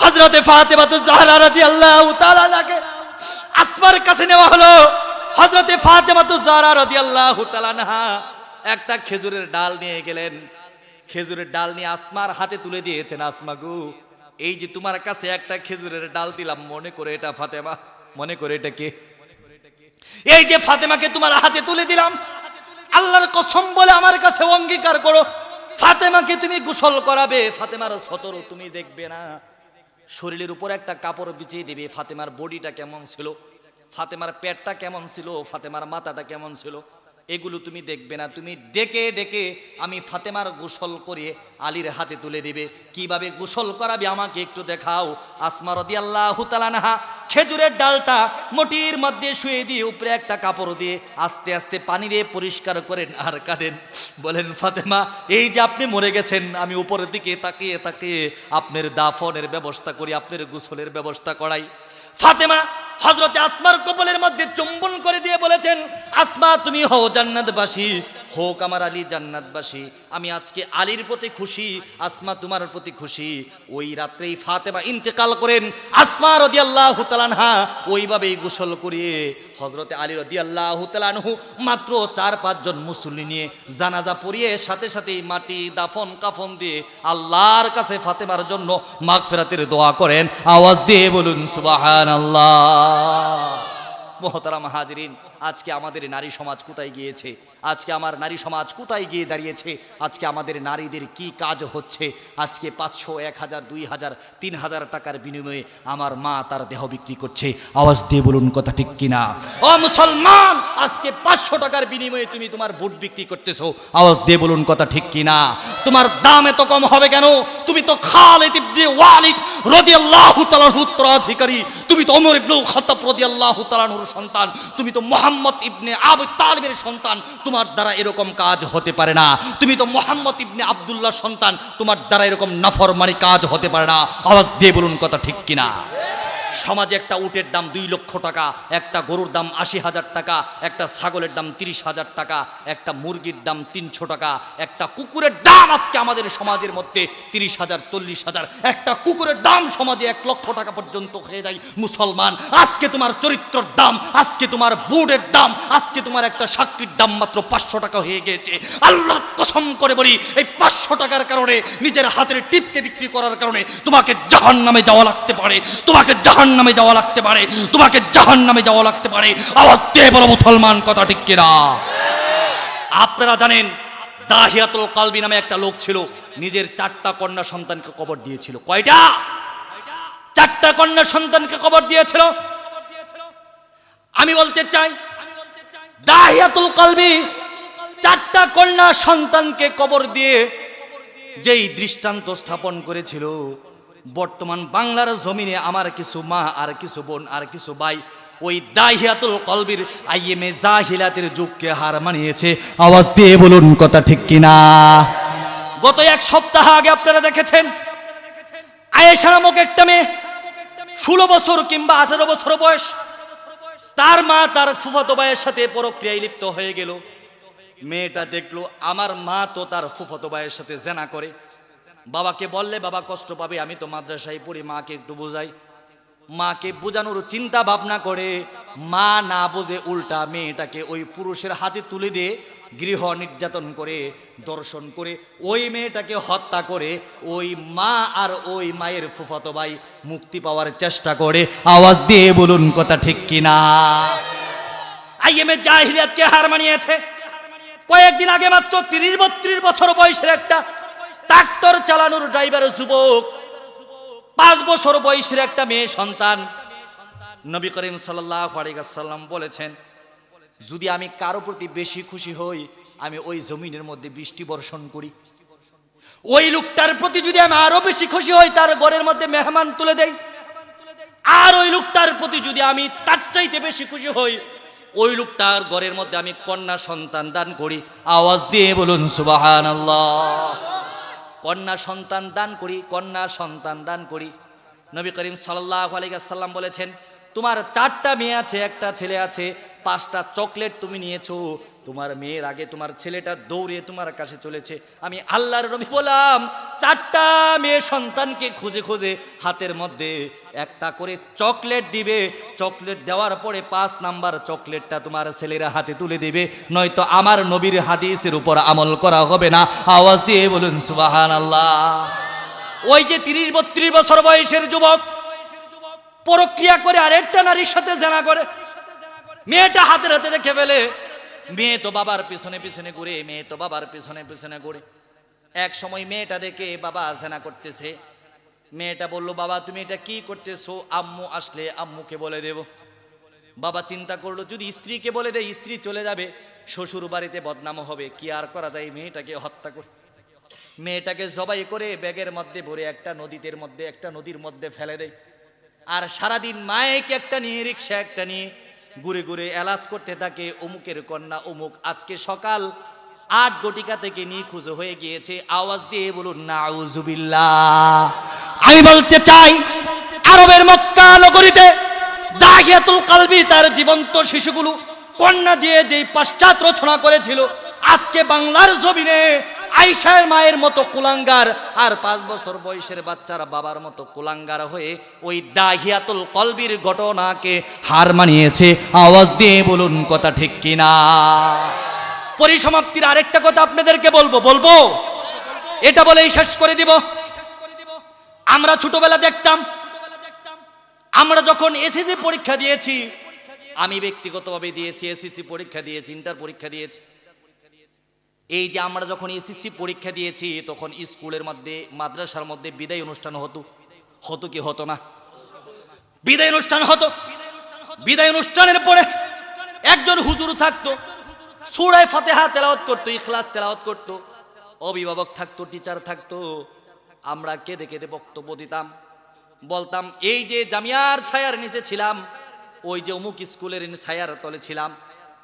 হযরতে ফাতেমা জাহরা রাদিয়াল্লাহু তাআলা আনহাকে আসমার কাছে নেওয়া হলো। হযরতে ফাতেমা জাহরা রাদিয়াল্লাহু তাআলা আনহা একটা খেজুরের ডাল নিয়ে গেলেন, খেজুরের ডাল নিয়ে আসমার হাতে তুলে দিয়েছেন, আসমা গো এই যে তোমার কাছে একটা খেজুরের ডাল দিলাম, মনে করে এটা ফাতেমা, মনে করে এটা কে? এই যে ফাতেমাকে তোমার হাতে তুলে দিলাম, আল্লাহর কসম বলে আমার কাছে অঙ্গীকার করো ফাতেমাকে তুমি গোসল করাবে, ফাতেমার সতর তুমি দেখবে না, শরীরের উপর একটা কাপড় বিছিয়ে দিবে। ফাতেমার বডিটা কেমন ছিল, ফাতেমার পেটটা কেমন ছিল, ফাতেমার মাথাটা কেমন ছিল, এগুলো তুমি দেখবে না, তুমি ডেকে ডেকে আমি ফাতেমার গোসল করিয়ে আলীর হাতে তুলে দিবে। কিভাবে গোসল করাবে আমাকে একটু দেখাও। আসমা রাদিয়াল্লাহু তাআলা আনহা খেজুরের ডালটা মটির মধ্যে শুয়ে দিয়ে উপরে একটা কাপড় দিয়ে আস্তে আস্তে পানি দিয়ে পরিষ্কার করেন আর কাঁদেন, বলেন, ফাতেমা এই যে আপনি মরে গেছেন, আমি উপরের দিকে তাকিয়ে তাকিয়ে আপনার দাফনের ব্যবস্থা করি, আপনার গোসলের ব্যবস্থা করাই। ফাতেমা হযরতে আসমার কপালের মধ্যে চুম্বন করে দিয়ে বলেছেন, আসমা তুমি হও জান্নাতবাসী, হোক আমার আলী জান্নাতবাসী, আমি আজকে আলীর প্রতি খুশি, আসমা তোমার প্রতি খুশি। ওই রাত্রেই ফাতেমা ইন্তেকাল করেন। আসমা রাদিয়াল্লাহু তাআলা আনহা ওইভাবেই গোসল করিয়ে হযরতে আলী রাদিয়াল্লাহু তাআলা আনহু মাত্র 4-5 জন মুসল্লি নিয়ে জানাজা পড়িয়ে সাথে সাথেই মাটি দাফন কাফন দিয়ে আল্লাহর কাছে ফাতেমার জন্য মাগফিরাতের দোয়া করেন। আওয়াজ দিয়ে বলুন সুবহানাল্লাহ। মুহতারাম হাজিরিন, আজকে আমাদের নারী সমাজ কোথায় গিয়েছে? আজকে আমার নারী সমাজ কোথায় গিয়ে দাঁড়িয়েছে, আজকে আমাদের নারীদের কি কাজ হচ্ছে। আজকে 500, 1000, 2000, 3000 টাকার বিনিময়ে আমার মা তার দেহ বিক্রি করছে। আওয়াজ দিয়ে বলুন কথা ঠিক কিনা? ও মুসলমান, আজকে 500 টাকার বিনিময়ে তুমি তোমার বুট বিক্রি করতেছো। আওয়াজ দিয়ে বলুন কথা ঠিক কিনা? তোমার দাম এত কম হবে কেন? তুমি তো খালিদ ইবনে ওয়ালিদ রাদিয়াল্লাহু তাআলার উত্তরাধিকারী, তুমি তো ওমর ইবনে খাত্তাব রাদিয়াল্লাহু তাআলার সন্তান, তুমি তো মুহাম্মদ ইবনে আবু তালিবের সন্তান, তোমার দ্বারা এরকম কাজ হতে পারে না। তুমি তো মুহাম্মদ ইবনে আব্দুল্লাহর সন্তান, তোমার দ্বারা এরকম নাফরমানি কাজ হতে পারে না। আওয়াজ দিয়ে বলুন কথা ঠিক কিনা? সমাজে একটা উটের দাম 2 লক্ষ টাকা, একটা গরুর দাম 80,000 টাকা, একটা ছাগলের দাম 30,000 টাকা, একটা মুরগির দাম 300 টাকা, একটা কুকুরের দাম আজকে আমাদের সমাজের মধ্যে 30,000, 40,000, একটা কুকুরের দাম সমাজে 1 লক্ষ টাকা পর্যন্ত হয়ে যায়। মুসলমান, আজকে তোমার চরিত্রের দাম, আজকে তোমার বুটের দাম, আজকে তোমার একটা সাক্ষীর দাম মাত্র 500 টাকা হয়ে গিয়েছে। আল্লাহ কসম করে বলি, এই 500 টাকার কারণে, নিজের হাতের টিপকে বিক্রি করার কারণে তোমাকে জাহান্নামে যাওয়া লাগতে পারে, তোমাকে জাহান্নামে যাওয়া লাগতে পারে, তোমাকে জাহান্নামে যাওয়া লাগতে পারে। আওয়াজ দিয়ে বলো মুসলমান, কথা ঠিক কিনা? আপনারা জানেন দাহিয়াতুল কালবি নামে একটা লোক ছিল, নিজের 4টা কন্যা সন্তানকে কবর দিয়েছিল। কয়টা? 4টা কন্যা সন্তানকে কবর দিয়েছিল। আমি বলতে চাই, দাহিয়াতুল কালবি 4টা কন্যা সন্তানকে কবর দিয়ে যেই দৃষ্টান্ত স্থাপন করেছিল, বর্তমান বাংলার জমিনে আমার কিছু মা আর কিছু বোন আর কিছু ভাই ওই দাহিয়াতুল কলবির আইএমএ জাহিলাতের যুগকে হার মানিয়েছে। আওয়াজ দিয়ে বলুন কথা ঠিক কিনা? গত 1 সপ্তাহ আগে আপনারা দেখেছেন, আয়েশা নামক একটা মেয়ে, 16 বছর কিংবা 18 বছর বয়স, তার মা তার ফুফাতো ভাইয়ের সাথে পরক্রিয়ায় লিপ্ত হয়ে গেল। মেয়েটা দেখলো আমার মা তো তার ফুফাতো ভাইয়ের সাথে জেনা করে। বাবাকে বললে বাবা কষ্ট পাবে, আমি তো মাদ্রাসায় পড়ি, মাকে একটু বোঝাই। মাকে বোঝানোর চিন্তা ভাবনা করে মা না বোঝে উল্টা মেয়েটাকে ওই পুরুষের হাতে তুলে দিয়ে গৃহ নির্যাতন করে, দর্শন করে ওই মেয়েটাকে হত্যা করে ওই মা আর ওই মায়ের ফুফাতো ভাই মুক্তি পাওয়ার চেষ্টা করে। আওয়াজ দিয়ে বলুন কথা ঠিক কিনা? আইএমএ জাহিলিয়াতকে হার মানিয়েছে। কয়েকদিন আগে মাত্র 30-32 বছর বয়সের একটা ট্রাক্টর চালানোর ড্রাইভার যুবক, 5 বছর বয়সের একটা মেয়ে সন্তান, নবী করিম সাল্লাল্লাহু আলাইহি ওয়াসাল্লাম বলেছেন, যদি আমি কারো প্রতি বেশি খুশি হই, আমি ওই জমিনের মধ্যে বৃষ্টি বর্ষণ করি। ওই লোকটার প্রতি যদি আমি আরো বেশি খুশি হই, তার ঘরের মধ্যে মেহমান তুলে দেই। আর ওই লোকটার প্রতি যদি আমি তার চাইতে বেশি খুশি হই, ওই লোকটার ঘরের মধ্যে আমি কন্যা সন্তান দান করি। আওয়াজ দিয়ে বলুন সুবহানাল্লাহ। কন্যা সন্তান দান করি, কন্যা সন্তান দান করি। নবী করিম সাল্লাল্লাহু আলাইহি ওয়াসাল্লাম বলেছেন, তোমার 4টা মেয়ে আছে, একটা ছেলে আছে, 5টা চকলেট তুমি নিয়েছো, তোমার মেয়ের আগে তোমার ছেলেটা দৌড়ে তোমার কাছে চলেছে। আমি আল্লাহর নবী বললাম, 4টা মেয়ে সন্তানকে খুঁজে খুঁজে হাতের মধ্যে একটা করে চকলেট দিবে। চকলেট দেওয়ার পরে 5 নাম্বার চকলেটটা তোমার ছেলের হাতে তুলে দিবে, নয়তো আমার নবীর হাদিসের উপর আমল করা হবে না। আওয়াজ দিয়ে বলুন সুবহানাল্লাহ। ওই যে 30-32 বছর বয়সের যুবক পরক্রিয়া করে আরেকটা নারীর সাথে জেনা করে, মেয়েটা হাতে হাতে দেখে ফেলে। মেয়ে তো বাবার পিছনে পিছনে ঘুরে, মেয়ে তো বাবার পিছনে পিছনে ঘুরে। এক সময় মেয়েটা দেখে বাবা জেনা করতেছে। মেয়েটা বলল, বাবা তুমি এটা কি করতেছো? আম্মু আসলে আম্মুকে বলে দেব। বাবা চিন্তা করলো, যদি স্ত্রীকে বলে দেয় স্ত্রী চলে যাবে, শ্বশুর বাড়িতে বদনাম হবে, কি আর করা যায়, মেয়েটাকে হত্যা করে মেয়েটাকে জবাই করে ব্যাগের মধ্যে ভরে একটা নদীর মধ্যে ফেলে দেয়। আর সারাদিন মায়েকে একটা নিয়ে, রিক্সা একটা নিয়ে ঘুরে ঘুরে এলাচ করতে থাকে, অমুকের কন্যা অমুক আজকে সকাল 8 ঘটিকা থেকে নিখোঁজ হয়ে গিয়েছে। আওয়াজ দিয়ে বলুন নাউজুবিল্লাহ। আমি বলতে চাই, আরবের মক্কা নগরীতে দাহিয়াতুল কালবি তার জীবন্ত শিশুগুলো কন্যা দিয়ে যেই পাশ্চাত্য রচনা করেছিল, আজকে বাংলার জমিনে আয়েশার মায়ের মতো কুলাঙ্গার আর 5 বছর বয়সের বাচ্চারা বাবার মতো কুলাঙ্গার হয়ে ওই দাহিয়াতুল কলবির ঘটনাকে হার মানিয়েছে। আওয়াজ দিয়ে বলুন কথা ঠিক কিনা? পরিসমাপ্তির আরেকটা কথা আপনাদেরকে বলবো, এটা বলেই শেষ করে দিব। আমরা ছোটবেলা দেখতাম, আমরা যখন এসএসসি পরীক্ষা দিয়েছি, আমি ব্যক্তিগতভাবে দিয়েছি, এসএসসি পরীক্ষা দিয়েছি, ইন্টার পরীক্ষা দিয়েছি, এই যে আমরা যখন এসএসসি পরীক্ষা দিয়েছি তখন স্কুলের মধ্যে মাদ্রাসার মধ্যে বিদায় অনুষ্ঠান হতো কি হতো না? বিদায় অনুষ্ঠান হতো। বিদায় অনুষ্ঠানের পরে একজন হুজুর থাকতো, সূরা ফাতিহা তেলাওয়াত করতো, ইখলাস তেলাওয়াত করতো, অভিভাবক থাকতো, টিচার থাকতো। আমরা কেঁদে কেঁদে বক্তব্য দিতাম, বলতাম এই যে জামিয়ার ছায়ার নিচে ছিলাম, ওই যে অমুক স্কুলের ছায়ার তলে ছিলাম,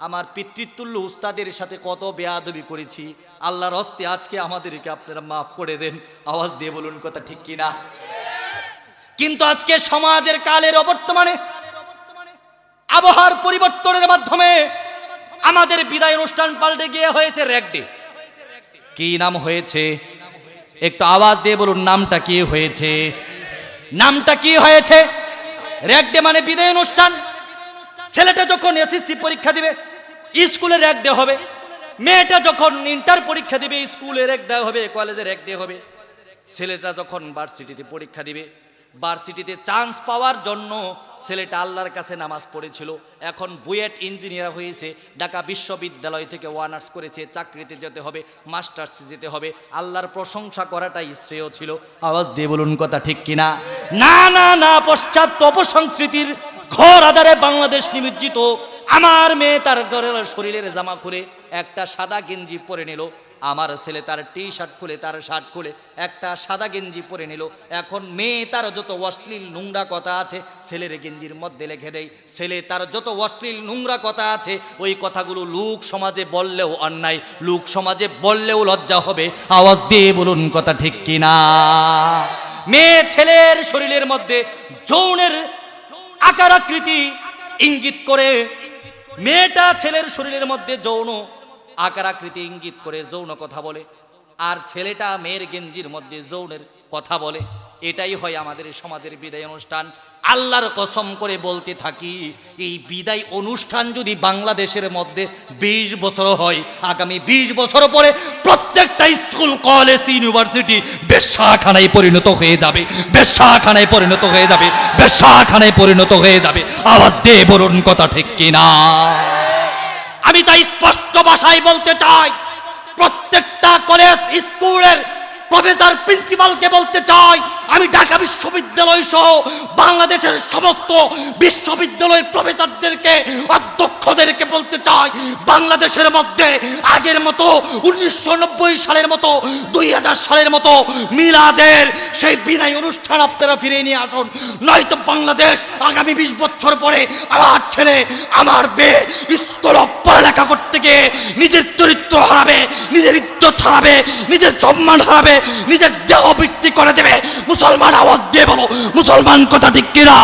আমার পিতৃতুল্য উস্তাদের সাথে কত বেয়াদবি করেছি, আল্লাহর হস্তে আজকে আমাদেরকে আপনারা মাফ করে দেন। আওয়াজ দিয়ে বলুন কথা ঠিক কিনা? কিন্তু আজকে সমাজের কালের অবর্তমানে আবহাওয়ার পরিবর্তনের মাধ্যমে আমাদের বিদায় অনুষ্ঠান পাল্টে গিয়ে হয়েছে র‍্যাগ ডে। কি নাম হয়েছে? একটু আওয়াজ দিয়ে বলুন, নামটা কি হয়েছে? নামটা কি হয়েছে? র‍্যাগ ডে মানে বিদায় অনুষ্ঠান। ছেলেটা যখন এসএসসি পরীক্ষা দিবে স্কুলে র‍্যাগ ডে হবে, মেয়েটা যখন ইন্টার পরীক্ষা দিবে স্কুলে র‍্যাগ ডে হবে, কলেজে র‍্যাগ ডে হবে। ছেলেটা যখন ভার্সিটিতে পরীক্ষা দিবে, ভার্সিটিতে চান্স পাওয়ার জন্য ছেলেটা আল্লাহর কাছে নামাজ পড়েছিল, এখন বুয়েট ইঞ্জিনিয়ার হয়েছে, ঢাকা বিশ্ববিদ্যালয় থেকে অনার্স করেছে, চাকরিতে যেতে হবে, মাস্টার্সে যেতে হবে, আল্লাহর প্রশংসা করাটাই শ্রেয় ছিল। আওয়াজ দিয়ে বলুন কথা ঠিক কিনা? না না না, পশ্চাৎ অপসংস্কৃতির ঘোর আধারে বাংলাদেশ নিমজ্জিত। আমার মেয়ে তার ঘরের শরীরের জামা খুলে একটা সাদা গেঞ্জি পরে নিল, আমার ছেলে তার টি শার্ট খুলে তার শার্ট খুলে একটা সাদা গেঞ্জি পরে নিল। এখন মেয়ে তার যত অশ্লীল নোংরা কথা আছে ছেলের গেঞ্জির মধ্যে লিখে দেয়। ছেলে তার যত অশ্লীল নোংরা কথা আছে ওই কথাগুলো লোক সমাজে বললেও অন্যায়, লোক সমাজে বললেও লজ্জা হবে। আওয়াজ দিয়ে বলুন কথা ঠিক কিনা? মেয়ে ছেলের শরীরের মধ্যে যৌনের আকার আকৃতি ইঙ্গিত করে, মেয়েটা ছেলের শরীরের মধ্যে যৌন আকার আকৃতি ইঙ্গিত করে যৌন কথা বলে, আর ছেলেটা মেয়ের গেঞ্জির মধ্যে যৌনের কথা বলে। এটাই হয় আমাদের সমাজের বিদায় অনুষ্ঠান। আল্লাহর কসম করে বলতে থাকি, এই বিদায় অনুষ্ঠান যদি বাংলাদেশের মধ্যে 20 বছর হয়, আগামী 20 বছর পরে প্রত্যেকটা স্কুল, কলেজ, ইউনিভার্সিটি বেশ্যাখানায় পরিণত হয়ে যাবে, বেশ্যাখানায় পরিণত হয়ে যাবে, বেশ্যাখানায় পরিণত হয়ে যাবে। আওয়াজ দিয়ে বলুন কথা ঠিক কিনা? আমি তাই স্পষ্ট ভাষায় বলতে চাই, প্রত্যেকটা কলেজ স্কুলের প্রফেসর প্রিন্সিপালকে বলতে চাই, আমি ঢাকা বিশ্ববিদ্যালয় সহ বাংলাদেশের সমস্ত বিশ্ববিদ্যালয়ের প্রফেসরদেরকে, অধ্যক্ষদেরকে বলতে চাই, বাংলাদেশের মধ্যে আগের মতো 1990 সালের মতো 2000 সালের মতো মিলাদের সেই বিদায় অনুষ্ঠান আপনারা ফিরিয়ে নিয়ে আসুন, নয়তো বাংলাদেশ আগামী 20 বছর পরে আমার ছেলে আমার মেয়ে স্কুল পড়ালেখা করতে গিয়ে নিজের চরিত্র হারাবে, নিজের ইজ্জত হারাবে, নিজের সম্মান হারাবে, নিজের দেহ বিক্রি করে দেবে। মুসলমান আওয়াজ দিয়ে বলো, মুসলমান কথা ঠিক কিনা?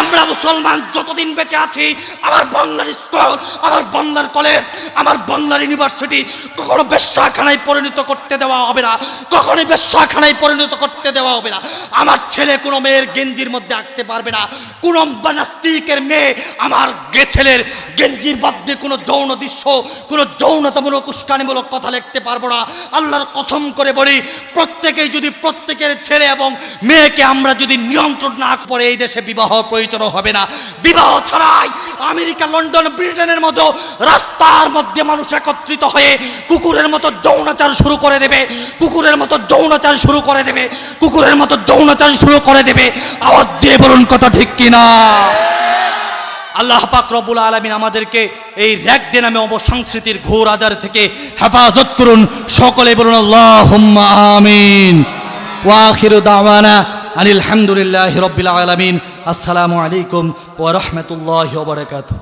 আমরা মুসলমান যতদিন বেঁচে আছি, আমার বাংলার স্কুল, আমার বাংলার কলেজ, আমার বাংলার ইউনিভার্সিটি কখনো বেশ্যাখানায় পরিণত করতে দেওয়া হবে না, কখনোই বেশ্যাখানায় পরিণত করতে দেওয়া হবে না। আমার ছেলে কোনো মেয়ের গেঞ্জির মধ্যে আঁকতে পারবে না, কোনো নাস্তিকের মেয়ে আমার ছেলের গেঞ্জির মধ্যে কোনো যৌন দৃশ্য, কোনো যৌনতামূলক উস্কানিমূলক কথা লিখতে পারবো না। আল্লাহর কসম করে বলি, প্রত্যেকেই যদি প্রত্যেকের ছেলে এবং মেয়েকে আমরা যদি নিয়ন্ত্রণ না করে এই দেশে বিবাহ প্রয়োজন হবে না। বিবাহ ছাড়াই আমেরিকা, লন্ডন, ব্রিটেনের মতো রাস্তার মধ্যে মানুষ একত্রিত হয়ে কুকুরের মতো যৌনাচার শুরু করে দেবে, কুকুরের মতো যৌনাচার শুরু করে দেবে, কুকুরের মতো যৌনাচার শুরু করে দেবে। আওয়াজ দিয়ে বলুন কথা ঠিক কিনা? আল্লাহ পাক রব্বুল আলামিন আমাদেরকে এই র‍্যাগ ডে নামে অপসংস্কৃতির ঘোর আধার থেকে হেফাজত করুন। সকলে বলুন আল্লাহুম্মা আমিন। ওয়া আখিরু দাওয়ানা আনিল হামদুলিল্লাহি রাব্বিল আলামিন। আসসালামু আলাইকুম ওয়া রাহমাতুল্লাহি ওয়া বারাকাতুহু।